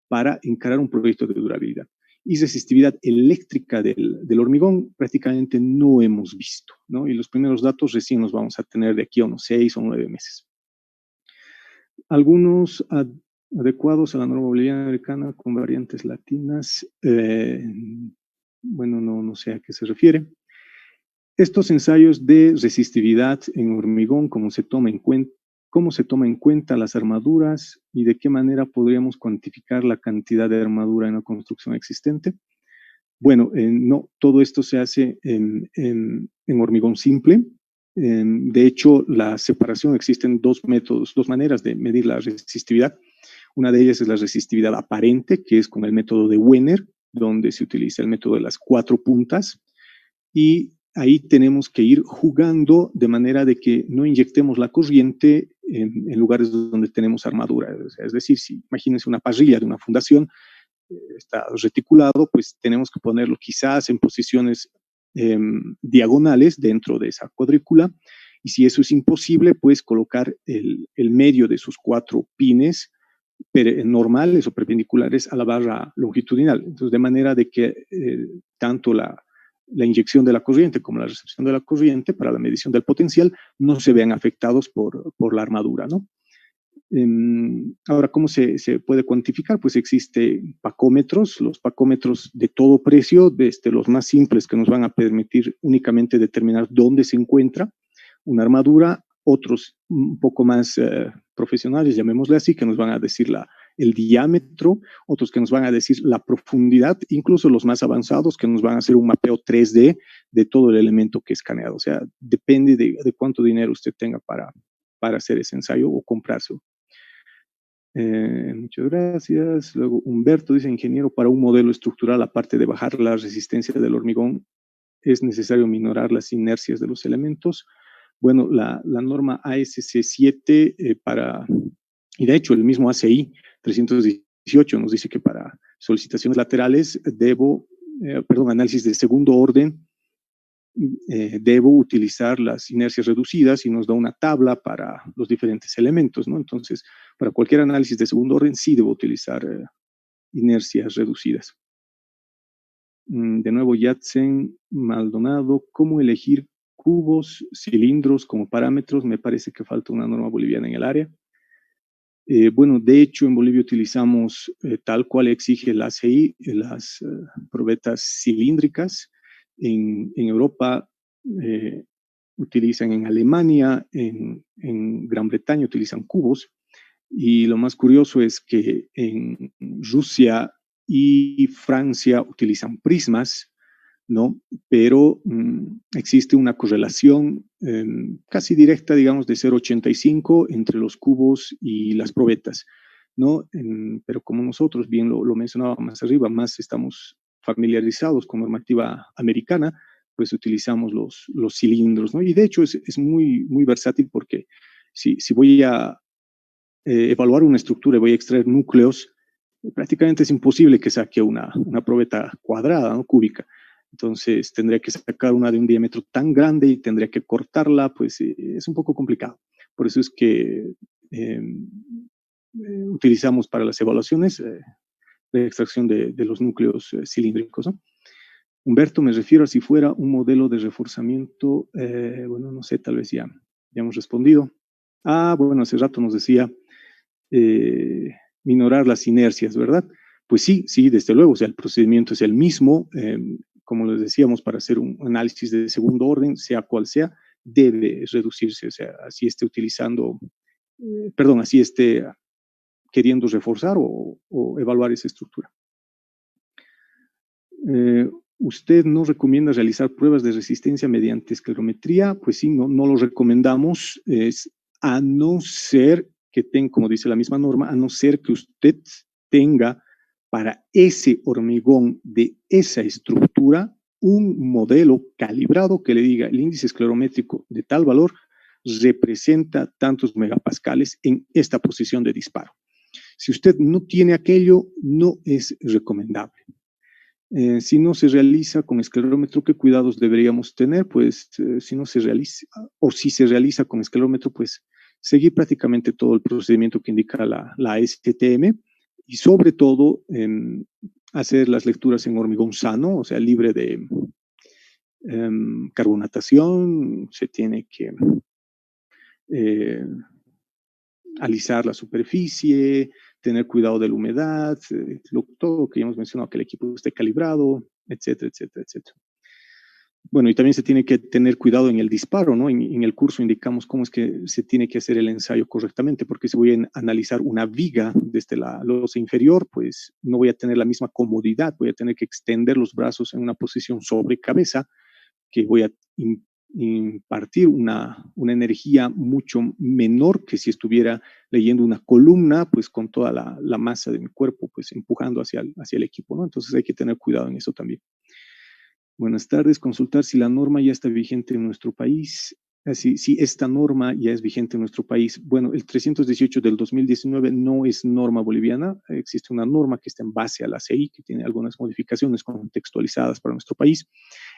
S2: para encarar un proyecto de durabilidad. Y resistividad eléctrica del hormigón prácticamente no hemos visto, ¿no? Y los primeros datos recién los vamos a tener de aquí a unos 6 o 9 meses. Algunos adecuados a la norma boliviana americana con variantes latinas, bueno, no sé a qué se refiere. Estos ensayos de resistividad en hormigón, cómo se toma en cuenta las armaduras y de qué manera podríamos cuantificar la cantidad de armadura en la construcción existente. Bueno, no, todo esto se hace en hormigón simple. De hecho, la separación, existen dos maneras de medir la resistividad. Una de ellas es la resistividad aparente, que es con el método de Wenner, donde se utiliza el método de las 4 puntas. Y ahí tenemos que ir jugando de manera de que no inyectemos la corriente en lugares donde tenemos armadura. O sea, es decir, si imagínense una parrilla de una fundación, está reticulado, pues tenemos que ponerlo quizás en posiciones diagonales dentro de esa cuadrícula. Y si eso es imposible, pues colocar el medio de sus 4 pines normales o perpendiculares a la barra longitudinal. Entonces, de manera de que tanto la inyección de la corriente como la recepción de la corriente para la medición del potencial no se vean afectados por la armadura, ¿no? Ahora, ¿cómo se puede cuantificar? Pues existen pacómetros, los pacómetros de todo precio, desde los más simples que nos van a permitir únicamente determinar dónde se encuentra una armadura, otros un poco más profesionales, llamémosle así, que nos van a decir el diámetro, otros que nos van a decir la profundidad, incluso los más avanzados que nos van a hacer un mapeo 3D de todo el elemento que es escaneado. O sea, depende de cuánto dinero usted tenga para hacer ese ensayo o comprárselo. Muchas gracias. Luego Humberto dice, ingeniero, para un modelo estructural, aparte de bajar la resistencia del hormigón, es necesario minorar las inercias de los elementos. Bueno, la norma ASC 7 y de hecho el mismo ACI 318 nos dice que para solicitaciones laterales análisis de segundo orden, debo utilizar las inercias reducidas y nos da una tabla para los diferentes elementos, ¿no? Entonces, para cualquier análisis de segundo orden sí debo utilizar inercias reducidas. De nuevo, Yatsen Maldonado, ¿cómo elegir cubos, cilindros como parámetros? Me parece que falta una norma boliviana en el área. Bueno, de hecho, en Bolivia utilizamos tal cual exige la ACI, las probetas cilíndricas. En Europa utilizan, en Alemania, en Gran Bretaña utilizan cubos. Y lo más curioso es que en Rusia y Francia utilizan prismas, ¿no? Pero existe una correlación casi directa, digamos, de 0,85 entre los cubos y las probetas, ¿no? Pero como nosotros, bien lo mencionaba más arriba, más estamos familiarizados con normativa americana, pues utilizamos los cilindros, ¿no? Y de hecho es muy, muy versátil porque si voy a evaluar una estructura y voy a extraer núcleos, prácticamente es imposible que saque una probeta cuadrada, ¿no? Cúbica. Entonces tendría que sacar una de un diámetro tan grande y tendría que cortarla, pues es un poco complicado. Por eso es que utilizamos para las evaluaciones la extracción de los núcleos cilíndricos, ¿no? Humberto, me refiero a si fuera un modelo de reforzamiento, bueno, no sé, tal vez ya hemos respondido. Bueno, hace rato nos decía minorar las inercias, ¿verdad? Pues sí, desde luego, o sea, el procedimiento es el mismo, como les decíamos, para hacer un análisis de segundo orden, sea cual sea, debe reducirse, o sea, así esté así esté queriendo reforzar o evaluar esa estructura. ¿Usted no recomienda realizar pruebas de resistencia mediante esclerometría? Pues sí, no lo recomendamos, a no ser que tenga, como dice la misma norma, a no ser que usted tenga para ese hormigón de esa estructura un modelo calibrado que le diga el índice esclerométrico de tal valor representa tantos megapascales en esta posición de disparo. Si usted no tiene aquello, no es recomendable. Si no se realiza con esclerómetro, ¿qué cuidados deberíamos tener? Pues si no se realiza, o si se realiza con esclerómetro, pues seguir prácticamente todo el procedimiento que indica la STM y sobre todo hacer las lecturas en hormigón sano, o sea, libre de carbonatación. Se tiene que alisar la superficie, tener cuidado de la humedad, todo lo que ya hemos mencionado, que el equipo esté calibrado, etcétera, etcétera, etcétera. Bueno, y también se tiene que tener cuidado en el disparo, ¿no? En el curso indicamos cómo es que se tiene que hacer el ensayo correctamente, porque si voy a analizar una viga desde la losa inferior, pues no voy a tener la misma comodidad, voy a tener que extender los brazos en una posición sobre cabeza, que voy a impartir una energía mucho menor que si estuviera leyendo una columna, pues con toda la masa de mi cuerpo, pues empujando hacia el equipo, ¿no? Entonces hay que tener cuidado en eso también. Buenas tardes, consultar si la norma ya está vigente en nuestro país. Si esta norma ya es vigente en nuestro país. Bueno, el 318 del 2019 no es norma boliviana. Existe una norma que está en base al ACI, que tiene algunas modificaciones contextualizadas para nuestro país.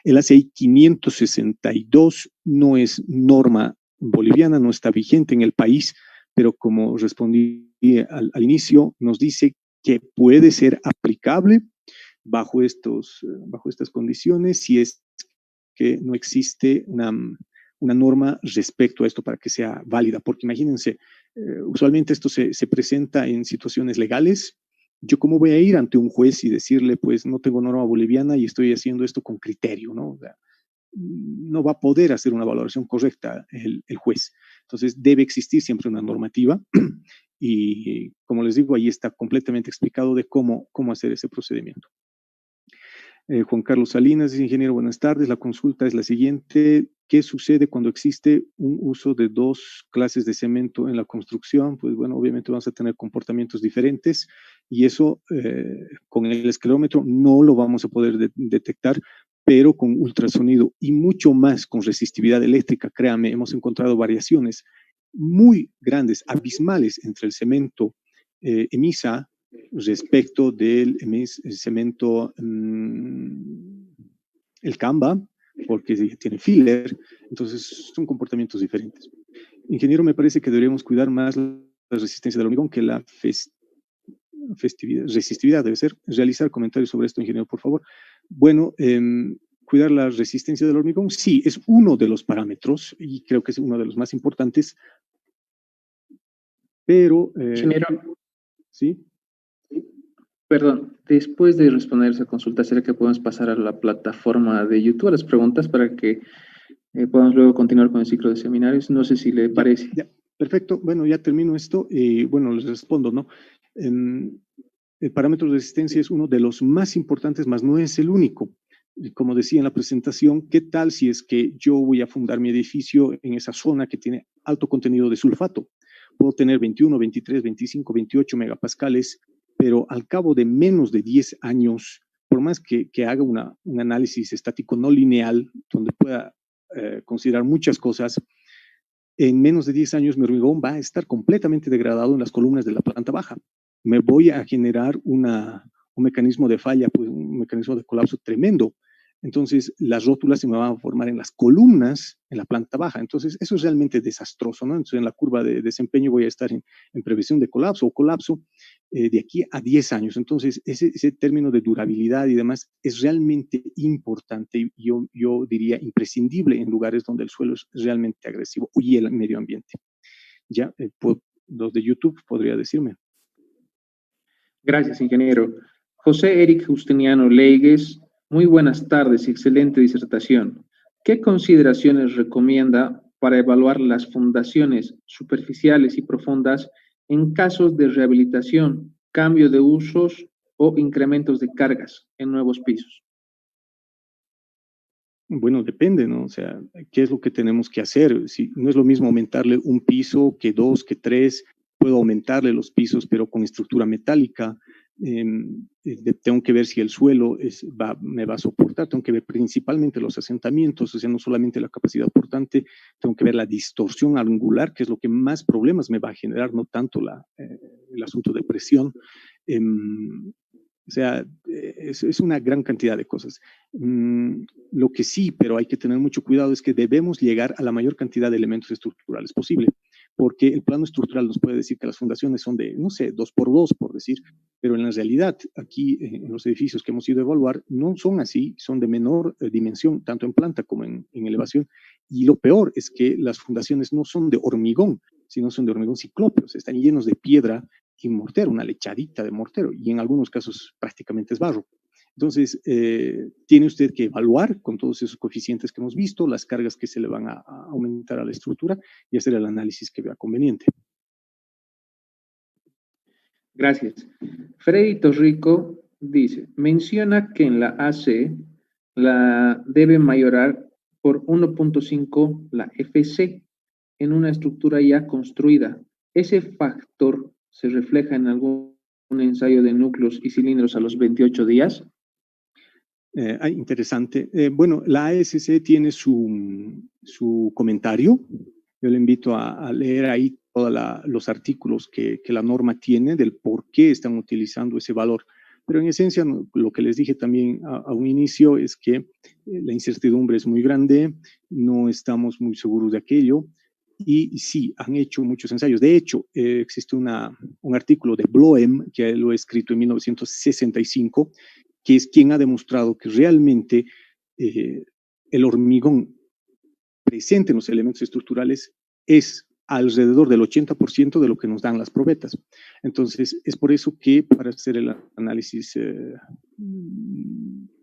S2: El ACI 562 no es norma boliviana, no está vigente en el país, pero como respondí al inicio, nos dice que puede ser aplicable bajo estas condiciones, si es que no existe una norma respecto a esto para que sea válida, porque imagínense, usualmente esto se presenta en situaciones legales. Yo cómo voy a ir ante un juez y decirle, pues no tengo norma boliviana y estoy haciendo esto con criterio, ¿no? O sea, no va a poder hacer una valoración correcta el juez. Entonces debe existir siempre una normativa y como les digo, ahí está completamente explicado de cómo hacer ese procedimiento. Juan Carlos Salinas, ingeniero, buenas tardes. La consulta es la siguiente. ¿Qué sucede cuando existe un uso de dos clases de cemento en la construcción? Pues bueno, obviamente vamos a tener comportamientos diferentes y eso con el esclerómetro no lo vamos a poder detectar, pero con ultrasonido y mucho más con resistividad eléctrica, créame, hemos encontrado variaciones muy grandes, abismales entre el cemento EMISA respecto del cemento, el Canva, porque tiene filler, entonces son comportamientos diferentes. Ingeniero, me parece que deberíamos cuidar más la resistencia del hormigón que la resistividad debe ser. Realizar comentarios sobre esto, ingeniero, por favor. Bueno, cuidar la resistencia del hormigón, sí, es uno de los parámetros y creo que es uno de los más importantes, pero...
S1: ingeniero.
S2: ¿Sí?
S1: Perdón, después de responder esa consulta, ¿será que podemos pasar a la plataforma de YouTube a las preguntas para que podamos luego continuar con el ciclo de seminarios? No sé si le parece.
S2: Ya, perfecto. Bueno, ya termino esto y bueno, les respondo, ¿no? El parámetro de resistencia es uno de los más importantes, mas no es el único. Como decía en la presentación, ¿qué tal si es que yo voy a fundar mi edificio en esa zona que tiene alto contenido de sulfato? Puedo tener 21, 23, 25, 28 megapascales, pero al cabo de menos de 10 años, por más que haga un análisis estático no lineal, donde pueda considerar muchas cosas, en menos de 10 años mi hormigón va a estar completamente degradado en las columnas de la planta baja. Me voy a generar un mecanismo de falla, pues un mecanismo de colapso tremendo. Entonces, las rótulas se me van a formar en las columnas, en la planta baja. Entonces, eso es realmente desastroso, ¿no? Entonces, en la curva de desempeño voy a estar en previsión de colapso o colapso de aquí a 10 años. Entonces, ese término de durabilidad y demás es realmente importante y yo diría imprescindible en lugares donde el suelo es realmente agresivo y el medio ambiente. Ya, los de YouTube podría decirme.
S1: Gracias, ingeniero. José Eric Justiniano Leigues, muy buenas tardes y excelente disertación. ¿Qué consideraciones recomienda para evaluar las fundaciones superficiales y profundas en casos de rehabilitación, cambio de usos o incrementos de cargas en nuevos pisos?
S2: Bueno, depende, ¿no? O sea, ¿qué es lo que tenemos que hacer? Si no es lo mismo aumentarle un piso que dos, que tres, puedo aumentarle los pisos, pero con estructura metálica. tengo que ver si el suelo me va a soportar, tengo que ver principalmente los asentamientos, o sea, no solamente la capacidad portante, tengo que ver la distorsión angular, que es lo que más problemas me va a generar, no tanto el asunto de presión. O sea, es una gran cantidad de cosas. Lo que sí, pero hay que tener mucho cuidado, es que debemos llegar a la mayor cantidad de elementos estructurales posible, porque el plano estructural nos puede decir que las fundaciones son de, no sé, 2x2, por decir, pero en la realidad, aquí en los edificios que hemos ido a evaluar, no son así, son de menor dimensión, tanto en planta como en elevación, y lo peor es que las fundaciones no son de hormigón, sino son de hormigón ciclópeo, o sea, están llenos de piedra y mortero, una lechadita de mortero, y en algunos casos prácticamente es barro. Entonces, tiene usted que evaluar con todos esos coeficientes que hemos visto, las cargas que se le van a aumentar a la estructura y hacer el análisis que vea conveniente.
S1: Gracias. Freddy Torrico dice, menciona que en la AC la debe mayorar por 1.5 la FC en una estructura ya construida. ¿Ese factor se refleja en algún ensayo de núcleos y cilindros a los 28 días?
S2: Interesante. Bueno, la ASC tiene su comentario. Yo le invito a leer ahí todos los artículos que la norma tiene del por qué están utilizando ese valor. Pero en esencia, lo que les dije también a un inicio es que la incertidumbre es muy grande, no estamos muy seguros de aquello. Y sí, han hecho muchos ensayos. De hecho, existe un artículo de Bloem, que lo he escrito en 1965, que es quien ha demostrado que realmente el hormigón presente en los elementos estructurales es alrededor del 80% de lo que nos dan las probetas. Entonces, es por eso que para hacer el análisis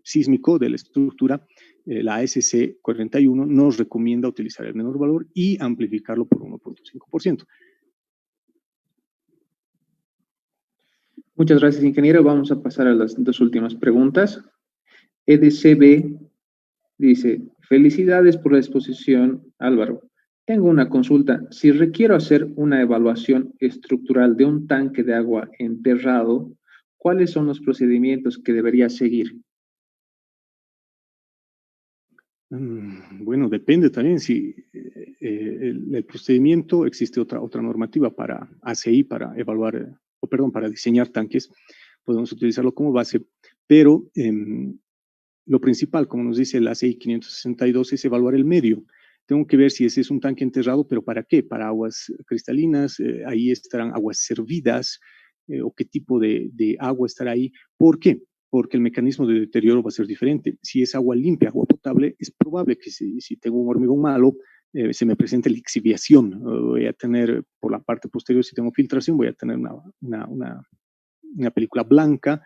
S2: sísmico de la estructura, la ASC 41 nos recomienda utilizar el menor valor y amplificarlo por 1.5%.
S1: Muchas gracias, ingeniero. Vamos a pasar a las dos últimas preguntas. EDCB dice, felicidades por la exposición, Álvaro. Tengo una consulta. Si requiero hacer una evaluación estructural de un tanque de agua enterrado, ¿cuáles son los procedimientos que debería seguir?
S2: Bueno, depende también si el procedimiento, existe otra normativa para ACI, para evaluar, para diseñar tanques, podemos utilizarlo como base, pero lo principal, como nos dice el ACI 562, es evaluar el medio. Tengo que ver si ese es un tanque enterrado, pero ¿para qué? Para aguas cristalinas, ahí estarán aguas servidas, o qué tipo de agua estará ahí. ¿Por qué? Porque el mecanismo de deterioro va a ser diferente. Si es agua limpia, agua potable, es probable que si tengo un hormigón malo, se me presente lixiviación. Voy a tener, por la parte posterior, si tengo filtración, voy a tener una película blanca.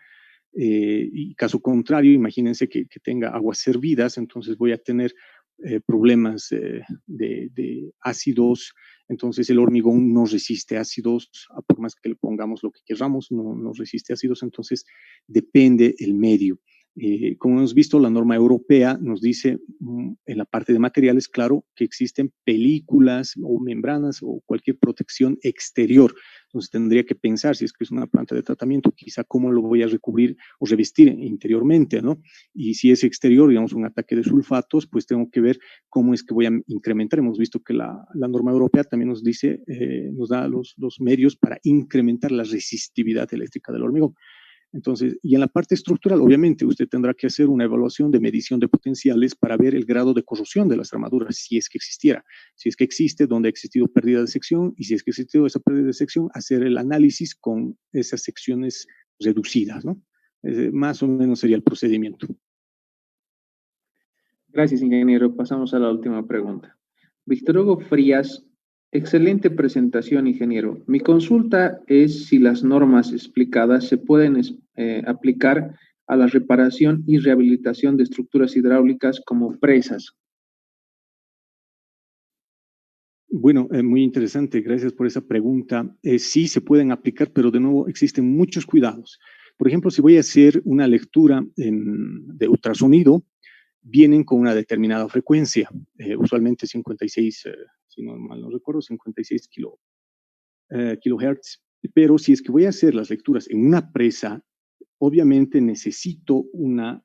S2: Y caso contrario, imagínense que tenga aguas servidas, entonces voy a tener problemas de ácidos. Entonces el hormigón no resiste ácidos, por más que le pongamos lo que queramos, no resiste ácidos, entonces depende el medio. Como hemos visto, la norma europea nos dice en la parte de materiales, claro, que existen películas o membranas o cualquier protección exterior. Entonces tendría que pensar, si es que es una planta de tratamiento, quizá cómo lo voy a recubrir o revestir interiormente, ¿no? Y si es exterior, digamos, un ataque de sulfatos, pues tengo que ver cómo es que voy a incrementar. Hemos visto que la norma europea también nos dice, nos da los medios para incrementar la resistividad eléctrica del hormigón. Entonces, y en la parte estructural, obviamente, usted tendrá que hacer una evaluación de medición de potenciales para ver el grado de corrosión de las armaduras, si es que existiera. Si es que existe, donde ha existido pérdida de sección, y si es que ha existido esa pérdida de sección, hacer el análisis con esas secciones reducidas, ¿no? Más o menos sería el procedimiento.
S1: Gracias, ingeniero. Pasamos a la última pregunta. Víctor Hugo Frías, excelente presentación, ingeniero. Mi consulta es si las normas explicadas se pueden aplicar a la reparación y rehabilitación de estructuras hidráulicas como presas.
S2: Bueno, muy interesante, gracias por esa pregunta. Sí se pueden aplicar, pero de nuevo existen muchos cuidados. Por ejemplo, si voy a hacer una lectura de ultrasonido, vienen con una determinada frecuencia, usualmente 56, si no mal no recuerdo, 56 kilohertz. Pero si es que voy a hacer las lecturas en una presa, obviamente necesito una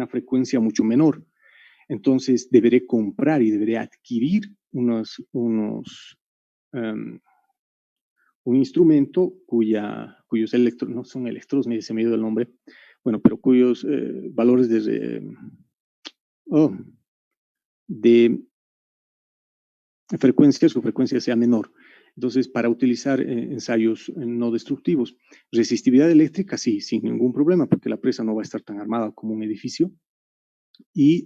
S2: frecuencia mucho menor. Entonces deberé comprar y deberé adquirir un instrumento cuyos electrodos, no son electrodos, se me ha ido el nombre, bueno, pero cuyos valores de frecuencia, su frecuencia sea menor. Entonces, para utilizar ensayos no destructivos. Resistividad eléctrica, sí, sin ningún problema, porque la presa no va a estar tan armada como un edificio. Y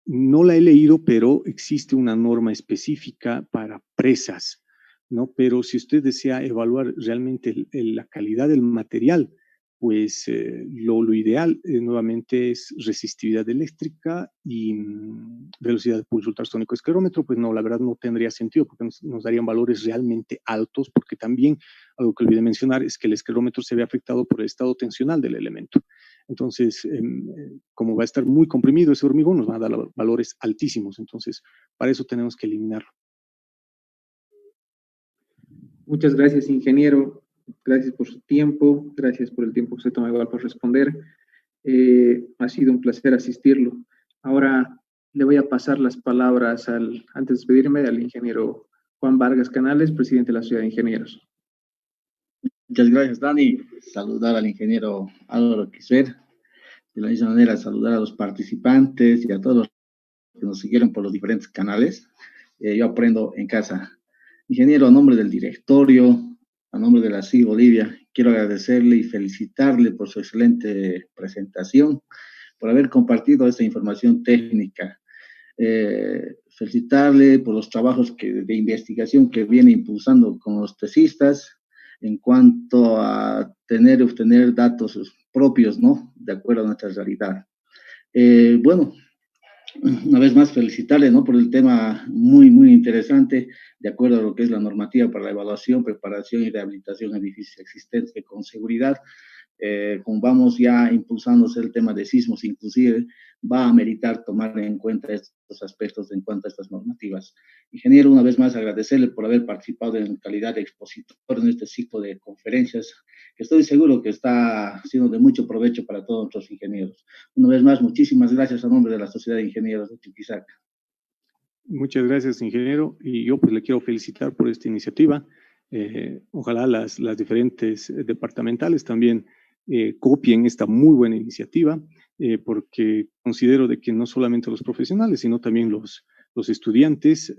S2: no la he leído, pero existe una norma específica para presas, ¿no? Pero si usted desea evaluar realmente la calidad del material, pues lo ideal nuevamente es resistividad eléctrica y velocidad de pulso ultrasónico. Esclerómetro, pues no, la verdad no tendría sentido porque nos darían valores realmente altos, porque también algo que olvidé mencionar es que el esclerómetro se ve afectado por el estado tensional del elemento. Entonces, como va a estar muy comprimido ese hormigón, nos va a dar valores altísimos. Entonces, para eso tenemos que eliminarlo.
S1: Muchas gracias, ingeniero. Gracias por su tiempo. Gracias por el tiempo que se toma igual para responder. Ha sido un placer asistirlo. Ahora le voy a pasar las palabras, antes de despedirme, al ingeniero Juan Vargas Canales, presidente de la Sociedad de Ingenieros.
S4: Muchas gracias, Dani. Saludar al ingeniero Álvaro Quisper. De la misma manera, saludar a los participantes y a todos los que nos siguieron por los diferentes canales. Yo aprendo en casa. Ingeniero, a nombre del directorio, a nombre de la CIG Bolivia, quiero agradecerle y felicitarle por su excelente presentación, por haber compartido esta información técnica. Felicitarle por los trabajos de investigación que viene impulsando con los tesistas en cuanto a obtener datos propios, ¿no? De acuerdo a nuestra realidad. Bueno, una vez más felicitarle, ¿no? Por el tema muy, muy interesante, de acuerdo a lo que es la normativa para la evaluación, preparación y rehabilitación de edificios existentes con seguridad. Como vamos ya impulsándose el tema de sismos, inclusive va a meritar tomar en cuenta estos aspectos en cuanto a estas normativas. Ingeniero, una vez más agradecerle por haber participado en calidad de expositor en este ciclo de conferencias, que estoy seguro que está siendo de mucho provecho para todos nuestros ingenieros. Una vez más, muchísimas gracias a nombre de la Sociedad de Ingenieros de Chuquisaca.
S2: Muchas gracias, ingeniero, y yo pues le quiero felicitar por esta iniciativa. Ojalá las diferentes departamentales también copien esta muy buena iniciativa, porque considero de que no solamente los profesionales, sino también los estudiantes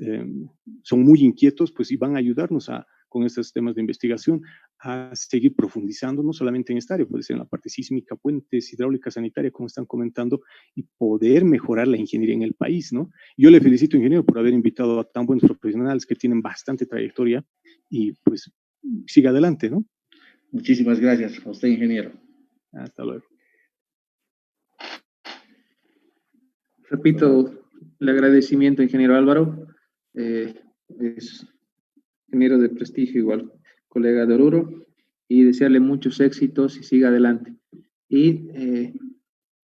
S2: son muy inquietos, pues y van a ayudarnos con estos temas de investigación a seguir profundizando, no solamente en esta área, puede ser en la parte sísmica, puentes, hidráulica, sanitaria, como están comentando, y poder mejorar la ingeniería en el país, ¿no? Yo le felicito, ingeniero, por haber invitado a tan buenos profesionales que tienen bastante trayectoria y pues siga adelante, ¿no?
S4: Muchísimas gracias a usted, ingeniero.
S2: Hasta luego.
S1: Repito el agradecimiento, ingeniero Álvaro. Es ingeniero de prestigio, igual colega de Oruro, y desearle muchos éxitos y siga adelante. Y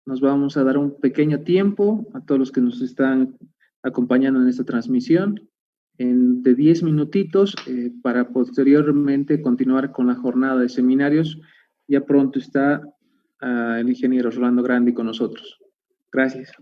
S1: nos vamos a dar un pequeño tiempo a todos los que nos están acompañando en esta transmisión, de 10 minutitos, para posteriormente continuar con la jornada de seminarios. Ya pronto está el ingeniero Rolando Grandi con nosotros. Gracias.